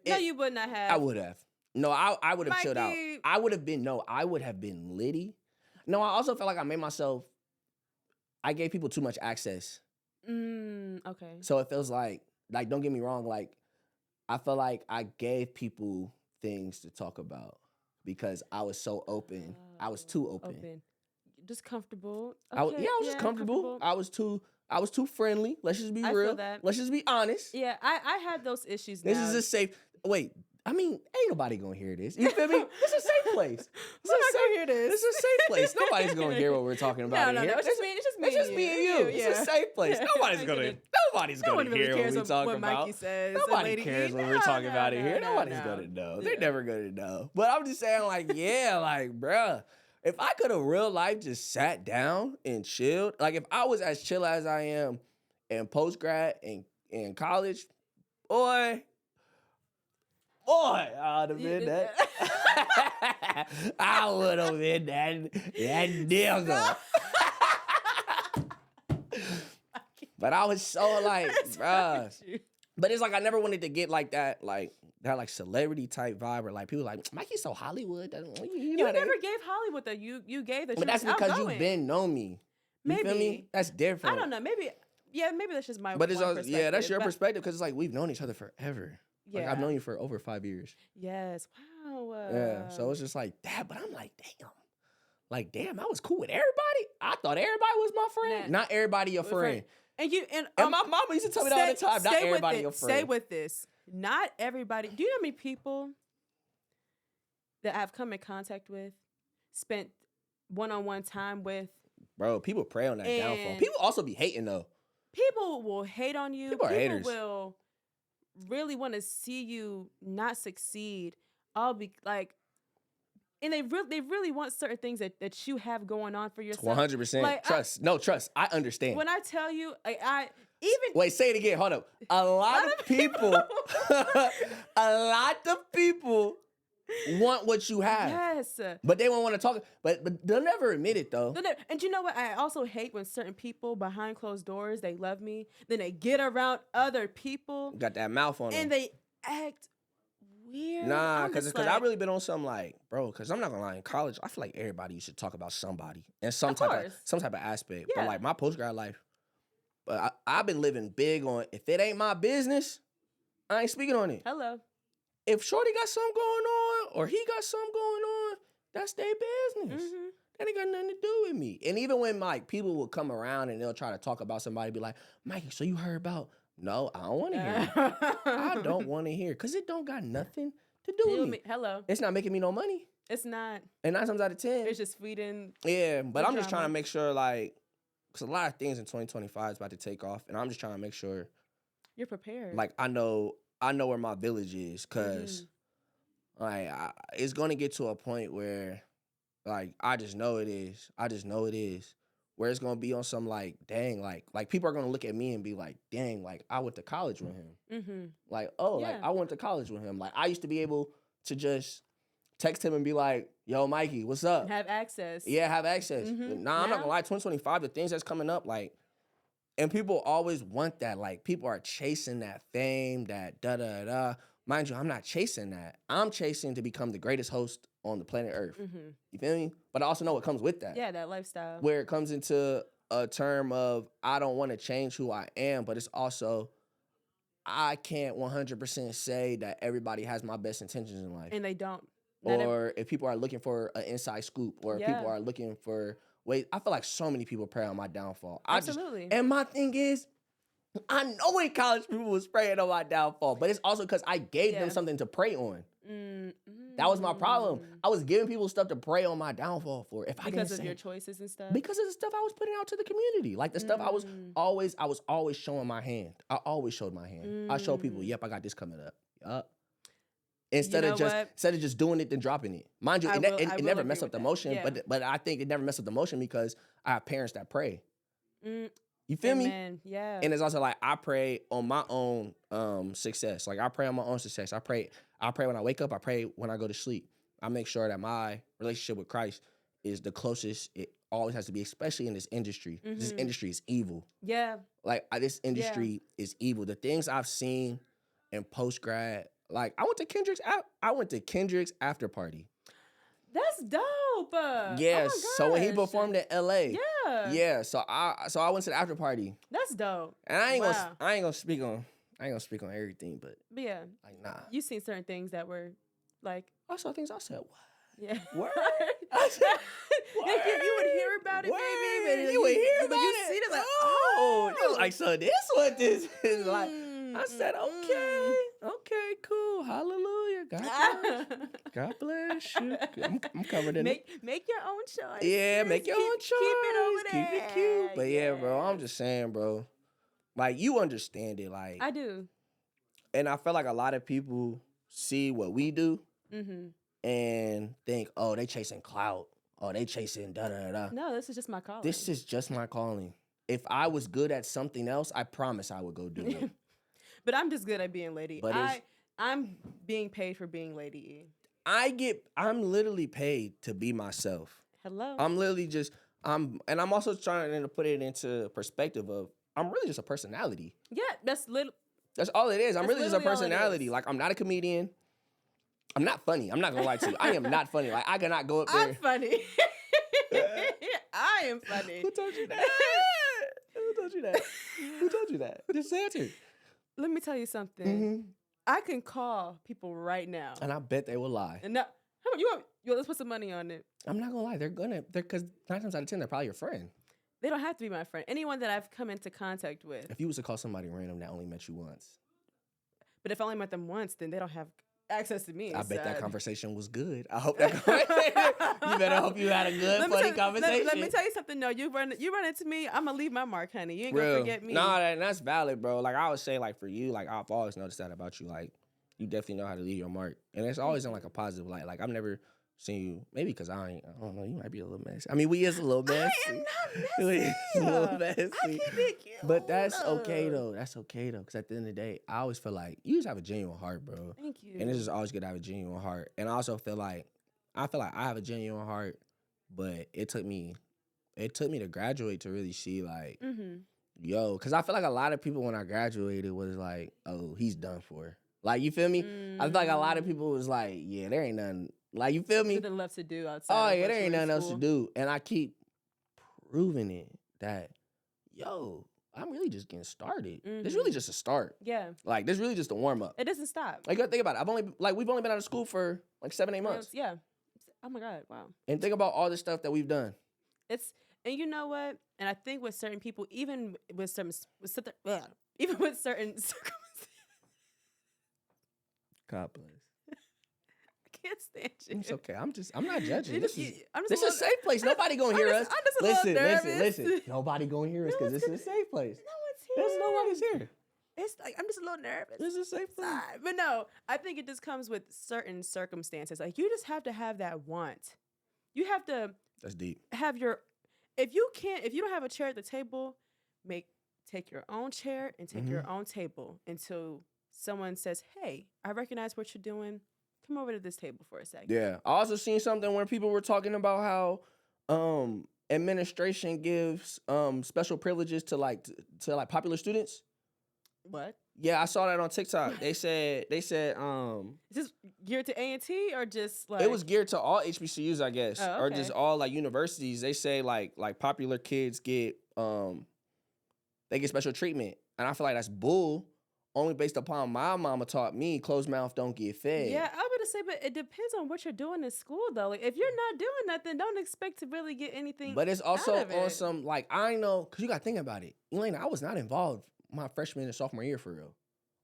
You would not have. I would have. No, I would have chilled out. I would have been litty. No, I also felt like I gave people too much access. Okay. So it feels like don't get me wrong, like, I feel like I gave people things to talk about because I was so open. I was too open. Just comfortable. Okay. I was just comfortable. I was too friendly. Let's just be real. Let's just be honest. Yeah, I had those issues. This is a safe. Wait, I mean, ain't nobody gonna hear this. You feel me? It's a safe place. We're not gonna hear this. It's a safe place. Nobody's gonna hear what we're talking about no, here. It's just me and you. It's a safe place. Nobody's gonna hear what we talking about. Mikey says. Nobody cares what we're talking about in here. Nobody's gonna know. They're never gonna know. But I'm just saying, like, bruh, if I could have real life just sat down and chilled, like if I was as chill as I am in postgrad and in college, boy, I would have been that. I would have been that nigga. But I was so like, bruh. But it's like I never wanted to get like that celebrity type vibe, or like people like, Mikey's so Hollywood. You never gave Hollywood though. You gave the. But that's because you've been known me. You feel me? That's different. I don't know. Maybe that's just my. But it's also, that's your perspective, because it's like we've known each other forever. Yeah. Like, I've known you for over 5 years. Yes. Wow. Yeah. So it's just like that. But I'm like, damn. I was cool with everybody. I thought everybody was my friend. Not everybody your friend. And my mama used to tell me that all the time. Not everybody your friend. Stay with this. Not everybody. Do you know how many people that I've come in contact with, spent one-on-one time with? Bro, people prey on that downfall. People also be hating though. People will hate on you. People are haters. Will really want to see you not succeed. I'll be like, and they really want certain things that you have going on for yourself. 100%. Like, trust. I understand. When I tell you, wait, say it again. Hold up. A lot of people want what you have. Yes. But they won't want to talk. But they'll never admit it though. And you know what? I also hate when certain people behind closed doors, they love me. Then they get around other people. Got that mouth on them. And they act weird. Nah, because I really been on something like, bro, because I'm not going to lie, in college, I feel like everybody used to talk about somebody and some type of aspect. Yeah. But like my postgrad life, but I've been living big on, if it ain't my business, I ain't speaking on it. Hello. If Shorty got something going on or he got something going on, that's their business. Mm-hmm. That ain't got nothing to do with me. And even when like people will come around and they'll try to talk about somebody, be like, Mikey, so you heard about? No, I don't want to hear it. I don't want to hear it because it don't got nothing to do with me. Hello. It's not making me no money. It's not. And 9 times out of 10. It's just feeding. Yeah, but I'm just trying to make sure like, because a lot of things in 2025 is about to take off. And I'm just trying to make sure. You're prepared. Like I know where my village is because like it's going to get to a point where like I just know it is. Where it's going to be on some like, dang, like people are going to look at me and be like, dang, like I went to college with him. Mm-hmm. Like, like I went to college with him. Like I used to be able to just text him and be like, yo, Mikey, what's up? Have access. Yeah, have access. Mm-hmm. Nah, I'm not going to lie, 2025, the things that's coming up, like, and people always want that. Like people are chasing that fame, that da-da-da. Mind you, I'm not chasing that. I'm chasing to become the greatest host on the planet Earth. Mm-hmm. You feel me? But I also know what comes with that. Yeah, that lifestyle. Where it comes into a term of I don't want to change who I am, but it's also I can't 100% say that everybody has my best intentions in life. And they don't. Or if people are looking for an inside scoop, or if people are looking for I feel like so many people prey on my downfall. Absolutely. And my thing is, I know in college people was praying on my downfall, but it's also because I gave them something to pray on. Mm-hmm. That was my problem. I was giving people stuff to pray on my downfall for. Because of your choices and stuff? Because of the stuff I was putting out to the community. Like the stuff I was always showing my hand. I always showed my hand. I showed people, yep, I got this coming up. Yup. Instead of just doing it and dropping it. Mind you, it never messed up the motion, but I think it never messed up the motion because I have parents that pray. You feel me? Yeah. And it's also like I pray on my own success. Like I pray on my own success. I pray when I wake up. I pray when I go to sleep. I make sure that my relationship with Christ is the closest it always has to be, especially in this industry. Mm-hmm. This industry is evil. Yeah. Like this industry is evil. The things I've seen in postgrad, like I went to Kendrick's after party. That's dope. Yeah. Oh so when he performed in LA. Yeah. So I went to the after party. That's dope. And I ain't gonna speak on everything, but yeah. Like nah. You seen certain things that were like I saw things I said, what? Yeah. Word. I said, word. You would hear about it, baby. You would hear about it. You see it like, oh. Like, so this what this is like. I said, okay, cool. Hallelujah. God bless you. I'm covered in it. Make your own choice. Yeah, make your own choice. Keep it over there. Keep it cute. But yeah, bro, I'm just saying, bro. Like, you understand it. Like I do. And I feel like a lot of people see what we do and think, oh, they chasing clout. Oh, they chasing da-da-da-da. No, this is just my calling. This is just my calling. If I was good at something else, I promise I would go do it. But I'm just good at being Lady. I'm being paid for being Lady E. I'm literally paid to be myself. Hello. I'm literally and I'm also trying to put it into perspective of, I'm really just a personality. Yeah, that's all it is. I'm really just a personality. Like, I'm not a comedian. I'm not funny. I'm not gonna lie to you. I am not funny. Like, I cannot go up there. I'm funny. I am funny. Who told you that? Who told you that? Just answer. Let me tell you something. Mm-hmm. I can call people right now, and I bet they will lie. And now, let's put some money on it. I'm not gonna lie. They're because 9 times out of 10 they're probably your friend. They don't have to be my friend. Anyone that I've come into contact with. If you was to call somebody random that only met you once. But if I only met them once, then they don't have access to me. I bet that conversation was good. I hope that conversation. You better hope you had a good, funny conversation. Let me tell you something. No, you run into me, I'm gonna leave my mark, honey. You ain't gonna forget me. Nah, that's valid, bro. Like I would say, like for you, like I've always noticed that about you. Like you definitely know how to leave your mark, and it's always in like a positive light. Like I've never seen you, maybe because I don't know, you might be a little messy. I mean, we is a little messy. I am not messy. We is a little messy. I keep it cute. But that's okay though. That's okay though, because at the end of the day, I always feel like you just have a genuine heart, bro. Thank you. And it's just always good to have a genuine heart. And I also feel like I have a genuine heart, but it took me to graduate to really see like, yo, because I feel like a lot of people when I graduated was like, oh, he's done for. Like, you feel me? I feel like a lot of people was like, yeah, there ain't nothing. Like, you feel me? Nothing left to do outside. Oh, yeah, there ain't nothing else to do. And I keep proving it that, yo, I'm really just getting started. This really just a start. Yeah. Like, this really just a warm up. It doesn't stop. Like, you gotta think about it. We've only been out of school for like 7-8 months. Yeah. Oh my God. Wow. And think about all the stuff that we've done. And you know what? And I think with certain people, even with certain circumstances. God bless. I can't stand you. It's okay. I'm not judging. This is a a safe place. Nobody gonna hear us. I'm just a little nervous. Listen. Nobody gonna hear us because this is a safe place. No one's here. Nobody's here. It's like I'm just a little nervous. This is a safe place. But no, I think it just comes with certain circumstances. Like you just have to have that want. You have to. That's deep. Have your. If you don't have a chair at the table, take your own chair and take your own table until someone says, "Hey, I recognize what you're doing. Come over to this table for a second." Yeah, I also seen something where people were talking about how administration gives special privileges to popular students. What? Yeah, I saw that on TikTok. They said Is this geared to A&T or just like it was geared to all HBCUs, I guess, okay. or just all like universities. They say like popular kids get they get special treatment, and I feel like that's bull. Only based upon my mama taught me, closed mouth don't get fed. Yeah, I was about to say, but it depends on what you're doing in school, though. Like, if you're not doing nothing, don't expect to really get anything. But it's also out of it. on some, like, I know, because you got to think about it. Elena, I was not involved my freshman and sophomore year for real.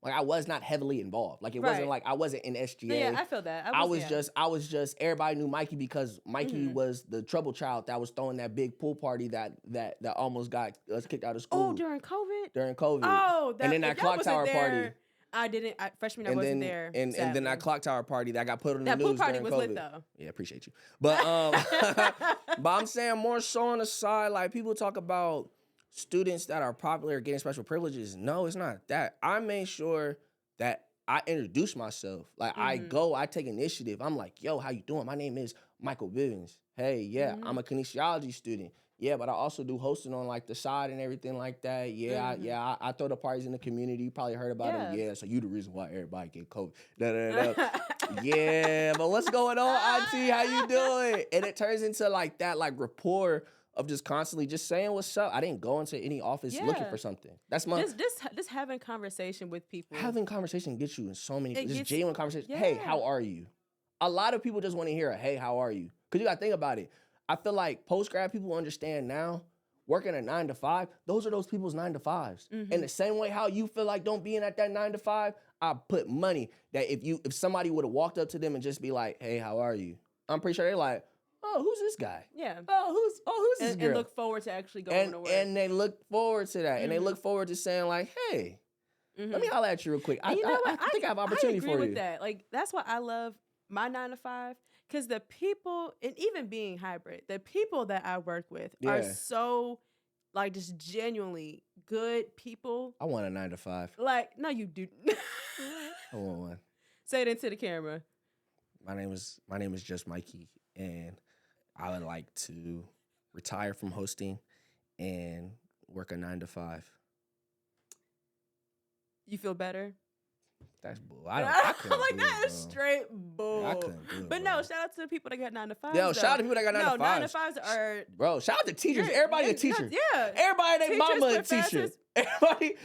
Like, I was not heavily involved. Like, it wasn't like I wasn't in SGA. Yeah, I feel that. I was just, everybody knew Mikey because Mikey was the trouble child that was throwing that big pool party that almost got us kicked out of school. Oh, during COVID? During COVID. Oh, and then that clock tower party. I didn't. Freshman, I wasn't there. And then that clock tower party that got put on the news. That pool party during was COVID. lit though. Yeah, appreciate you. But but I'm saying more so on the side, like people talk about students that are popular getting special privileges. No, it's not that. I made sure that I introduce myself. Like I take initiative. I'm like, yo, how you doing? My name is Michael Bivens. Hey, yeah, I'm a kinesiology student. Yeah, but I also do hosting on like the side and everything like that. Yeah, I throw the parties in the community. You probably heard about them. Yeah, so you the reason why everybody get COVID. Yeah, but what's going on, Auntie? How you doing? And it turns into like that like rapport of just constantly just saying what's up. I didn't go into any office looking for something. That's my just having conversation with people. Having conversation gets you in so many just gets, genuine conversation. Yeah. Hey, how are you? A lot of people just want to hear a hey, how are you? Because you gotta think about it. I feel like postgrad people understand now, working a 9 to 5, those are those people's 9 to 5s. In the same way how you feel like don't being at that 9 to 5, I put money that if somebody would have walked up to them and just be like, hey, how are you? I'm pretty sure they're like, oh, who's this guy? Yeah. Who's this girl? And look forward to actually going to work. And they look forward to that. And they look forward to saying like, hey, let me holler at you real quick. I think I have opportunity for you. I agree with that. Like, that's why I love my 9 to 5. Because the people, and even being hybrid, the people that I work with are so, like, just genuinely good people. I want a 9 to 5. Like, no, you do. I want one. Say it into the camera. My name is just Mikey, and I would like to retire from hosting and work a 9 to 5. You feel better? That's bull. I couldn't like do that it, is straight bull. I couldn't do it, but no, shout out to the people that got 9 to 5. Yo, shout out to people that got 9 to 5. 9 to 5s are. Bro, shout out to teachers. Everybody a teacher. Yeah. Everybody and their mama a teacher. Everybody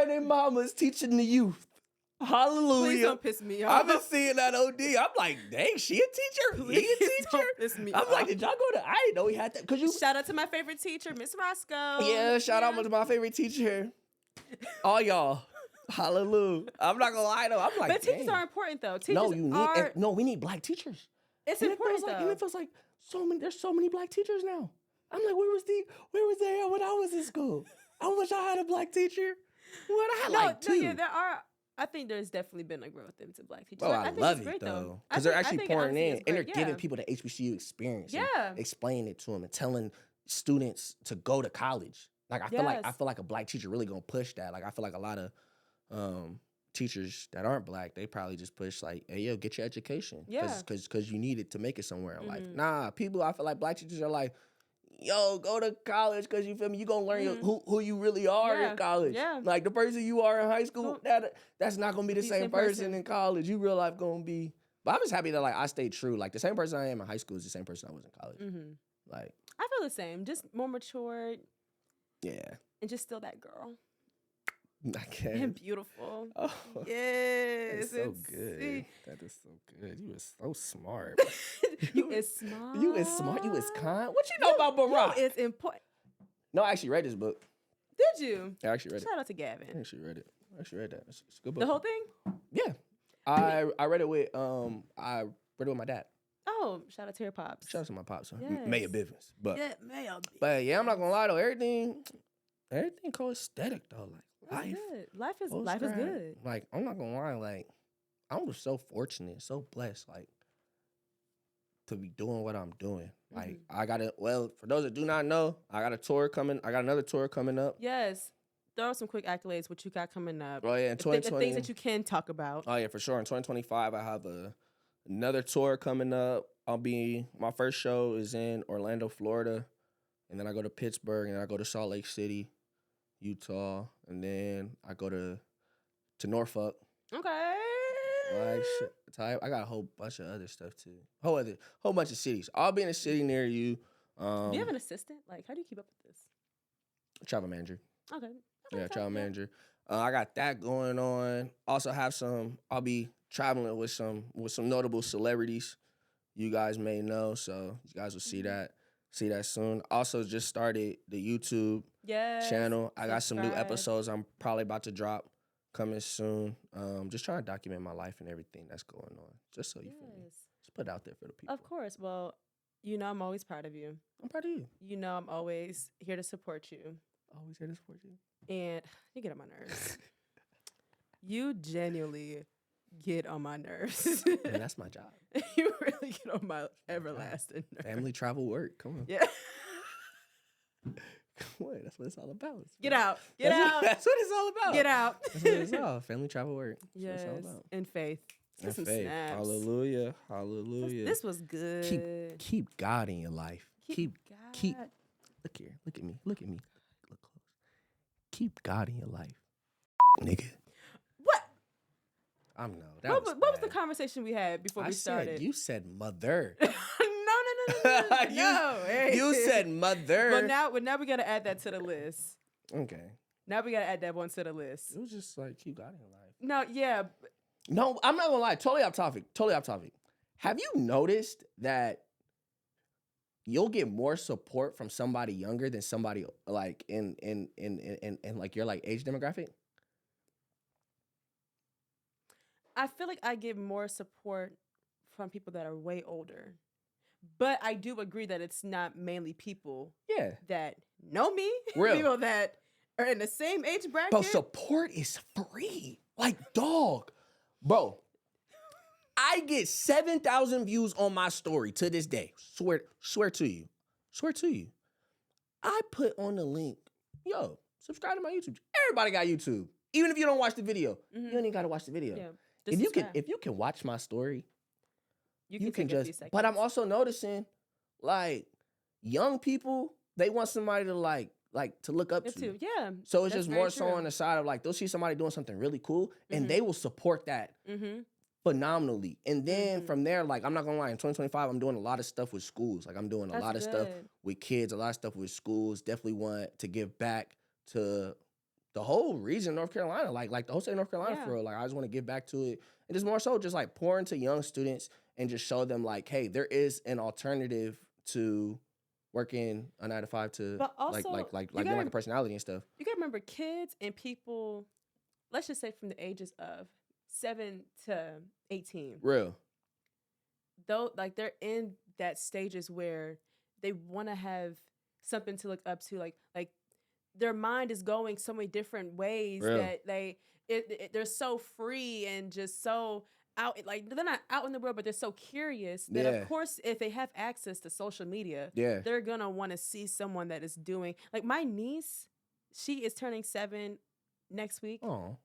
and their mama is teaching the youth. Hallelujah. Please don't piss me off. I've been seeing that OD. I'm like, dang, she a teacher? He a teacher? Don't piss me I'm off. like, did y'all go to? I didn't know he had that. Cause you. Shout out to my favorite teacher, Miss Roscoe. Yeah, shout out to my favorite teacher. All y'all. Hallelujah. I'm not gonna lie though. I'm like, but teachers are important though. Teachers we need black teachers. It's important though. And it feels like there's so many black teachers now. I'm like, where was they when I was in school? I wish I had a black teacher. What I had two. Yeah, there are. I think there's definitely been a growth into black teachers. Oh, I love it though, because they're actually pouring in and they're giving people the HBCU experience. Yeah, explaining it to them and telling students to go to college. Like I feel like a black teacher really gonna push that. Like I feel like a lot of teachers that aren't black, they probably just push like, hey yo, get your education. Yeah, because you need it to make it somewhere in life. Nah, people, I feel like black teachers are like, yo, go to college because you feel me. You gonna learn who you really are in college. Yeah. Like the person you are in high school, that's not gonna be the same person in college. You real life gonna be. But I'm just happy that like I stayed true. Like the same person I am in high school is the same person I was in college. Like I feel the same, just more matured. Yeah. And just still that girl. I can't. And beautiful. Oh, yes. It's so good. That is so good. You is so smart. You is smart. You is smart. You is kind. What you know about Barack? It's important. No, I actually read this book. Did you? I actually read it. Shout out to Gavin. I actually read it. That. It's a good book. The whole thing? Yeah. I read it with my dad. Oh, shout out to your pops. Shout out to my pops. Yes. Mayor Bivens. But Mayor. But yeah, I'm not gonna lie though. Everything coesthetic though. Like life is good. Like I'm not gonna lie, like I'm just so fortunate, so blessed, like to be doing what I'm doing. Like for those that do not know, I got another tour coming up. Yes. Throw some quick accolades, what you got coming up. Oh yeah, in 2020. The things that you can talk about. Oh yeah, for sure. In 2025, I have another tour coming up. My first show is in Orlando, Florida. And then I go to Pittsburgh, and then I go to Salt Lake City, Utah, and then I go to Norfolk. Okay. Like shit. I got a whole bunch of other stuff too. Whole bunch of cities. I'll be in a city near you. Do you have an assistant? Like, how do you keep up with this? Travel manager. Okay. Yeah, travel manager. I got that going on. Also have I'll be traveling with some notable celebrities you guys may know. So you guys will see that soon. Also just started the YouTube channel. I got some new episodes I'm probably about to drop coming soon. Just trying to document my life and everything that's going on. Just so you feel me. Just put it out there for the people. Of course. Well, I'm always proud of you. I'm proud of you. I'm always here to support you. Always here to support you. And you get on my nerves. You genuinely get on my nerves. Man, that's my job. You really get on my everlasting nerves. Family, travel, work. Come on. Yeah. Come on. That's what it's all about. Get out. Get out. That's what it's all about. Get out. That's what it's all. Family, travel, work. That's yes. what it's all about. And faith. And faith. Snaps. Hallelujah. Hallelujah. This was good. Keep God in your life. Keep God. Look here. Look at me. Look close. Keep God in your life. Nigga. What? I don't know. What was the conversation we had before we started? You said mother. No. You said mother. But now we gotta add that to the list. Okay. Now we gotta add that one to the list. It was just like keep God in your life. No, yeah. No, I'm not gonna lie. Totally off topic. Have you noticed that you'll get more support from somebody younger than somebody like in like your like age demographic? I feel like I get more support from people that are way older. But I do agree that it's not mainly people that know me. Real. People that are in the same age bracket. Bro, support is free. Like, dog. Bro, I get 7,000 views on my story to this day. Swear to you. I put on the link, yo, subscribe to my YouTube. Everybody got YouTube. Even if you don't watch the video, you don't even got to watch the video. Yeah, if you can watch my story, you can just. But I'm also noticing, like, young people, they want somebody to like to look up to. Yeah. So it's just more so on the side of like they'll see somebody doing something really cool, and they will support that phenomenally. And then from there, like I'm not gonna lie, in 2025, I'm doing a lot of stuff with schools. Like I'm doing a lot of stuff with kids, a lot of stuff with schools. Definitely want to give back to the whole region, North Carolina, like the whole state of North Carolina for real. Like I just want to give back to it. And just more so just like pour into young students and just show them like, hey, there is an alternative to working a 9 to 5 to but also, like being like a personality and stuff. You gotta remember kids and people, let's just say from the ages of 7 to 18. Real. Though like they're in that stages where they want to have something to look up to, like their mind is going so many different ways that they're so free and just so out, like they're not out in the world, but they're so curious that of course if they have access to social media, they're gonna want to see someone that is doing, like my niece, she is turning 7 next week. Oh,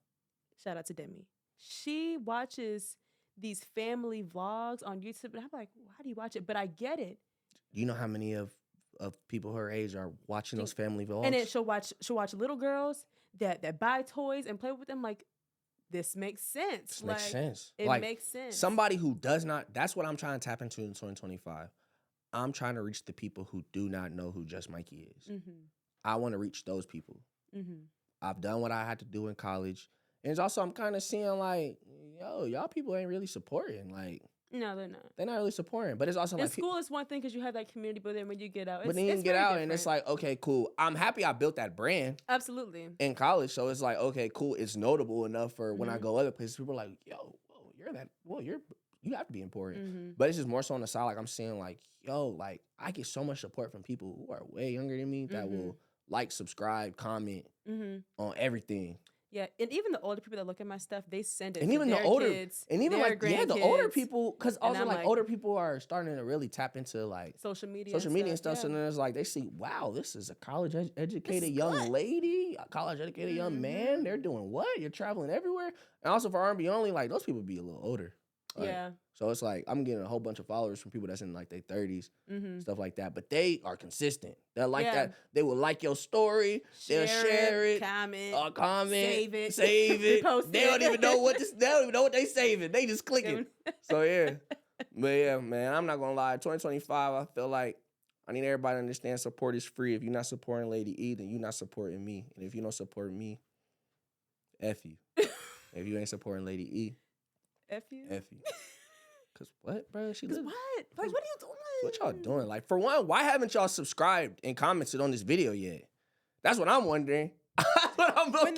shout out to Demi. She watches these family vlogs on YouTube, and I'm like, why do you watch it? But I get it. Do you know how many of people her age are watching those family vlogs? And then she'll watch little girls that buy toys and play with them. Like, this makes sense. Makes sense. It makes sense. Somebody who does not, that's what I'm trying to tap into in 2025. I'm trying to reach the people who do not know who Just Mikey is. Mm-hmm. I want to reach those people. Mm-hmm. I've done what I had to do in college. And it's also, I'm kind of seeing like, yo, y'all people ain't really supporting. Like, no, they're not. They're not really supporting. But it's also like school is one thing because you have that community, but then when you get out, but then you get out and it's like, okay, cool. I'm happy I built that brand. Absolutely. In college. So it's like, okay, cool. It's notable enough for when I go other places, people are like, yo, whoa, you're that, well, you have to be important. Mm-hmm. But it's just more so on the side, like I'm seeing like, yo, like I get so much support from people who are way younger than me that will like, subscribe, comment on everything. Yeah, and even the older people that look at my stuff, they send it. And even the older kids, and even like the older people, because also like older people are starting to really tap into like social media and stuff. So then it's like they see, wow, this is a college educated young lady, a college educated young man. They're doing what? You're traveling everywhere. And also for R&B only, like those people be a little older. Like, yeah. So it's like I'm getting a whole bunch of followers from people that's in like their 30s, stuff like that. But they are consistent. They're like that. They will like your story. They'll share it. Comment. Save it. They don't even know what they saving. They just click it. So yeah. But yeah, man, I'm not gonna lie. 2025, I feel like I need everybody to understand support is free. If you're not supporting Lady E, then you're not supporting me. And if you don't support me, F you. If you ain't supporting Lady E, F you? F you. Cause what, bro? What? Like, what are you doing? What y'all doing? Like, for one, why haven't y'all subscribed and commented on this video yet? That's what I'm wondering. When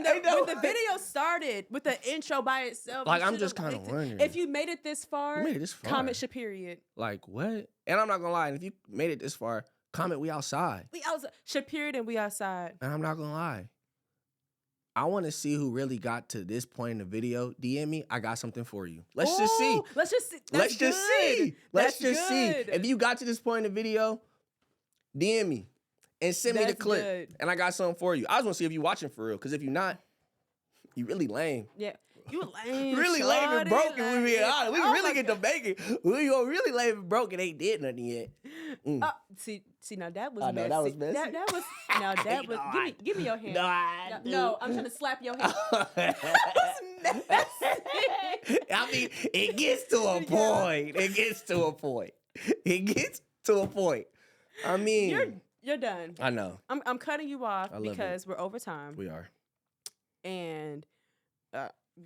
the video started with the intro by itself, like I'm just kind of wondering. If you made it this far, comment Shaperiod. Like what? And I'm not gonna lie. If you made it this far, comment we outside. We outside. Shaperiod and we outside. And I'm not gonna lie. I want to see who really got to this point in the video. DM me. I got something for you. Let's just see. Let's just see. Let's just see. If you got to this point in the video, DM me and send me the clip. Good. And I got something for you. I just want to see if you're watching for real. Because if you're not, you really lame. Yeah. You lame. Really lame and broken. Like, we being honest. We can really get to making. We gonna really lame and broken. Ain't did nothing yet. See, now that was messy. That was messy. That was now that was. Give me your hand. No, I'm trying to slap your hand. That was messy. I mean, it gets to a point. It gets to a point. I mean, you're done. I know. I'm cutting you off because we're over time. We are. And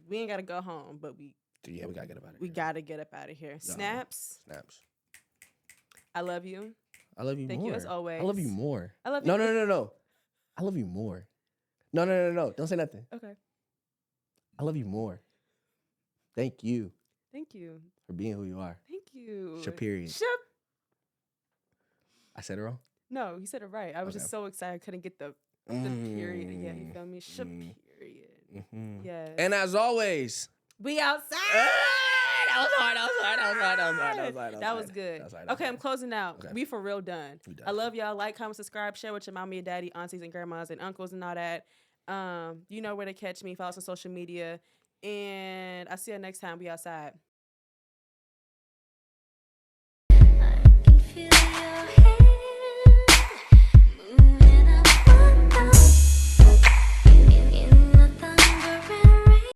we ain't gotta go home, but we gotta get up out of here. We gotta get up out of here. Snaps. I love you. I love you Thank more. You as always. I love you more. I love you. No. I love you more. No. Don't say nothing. Okay. I love you more. Thank you. Thank you. For being who you are. Thank you. Shaperiod. I said it wrong? No, you said it right. I was just so excited I couldn't get the period. Yeah, you feel me? Shaperiod. Mm-hmm. Yes. And as always, we outside. That was hard. That was good. Okay, I'm closing out. Okay. We for real done. I love y'all. Like, comment, subscribe, share with your mommy and daddy, aunties and grandmas and uncles and all that. You know where to catch me. Follow us on social media. And I'll see you next time. We outside. I can feel your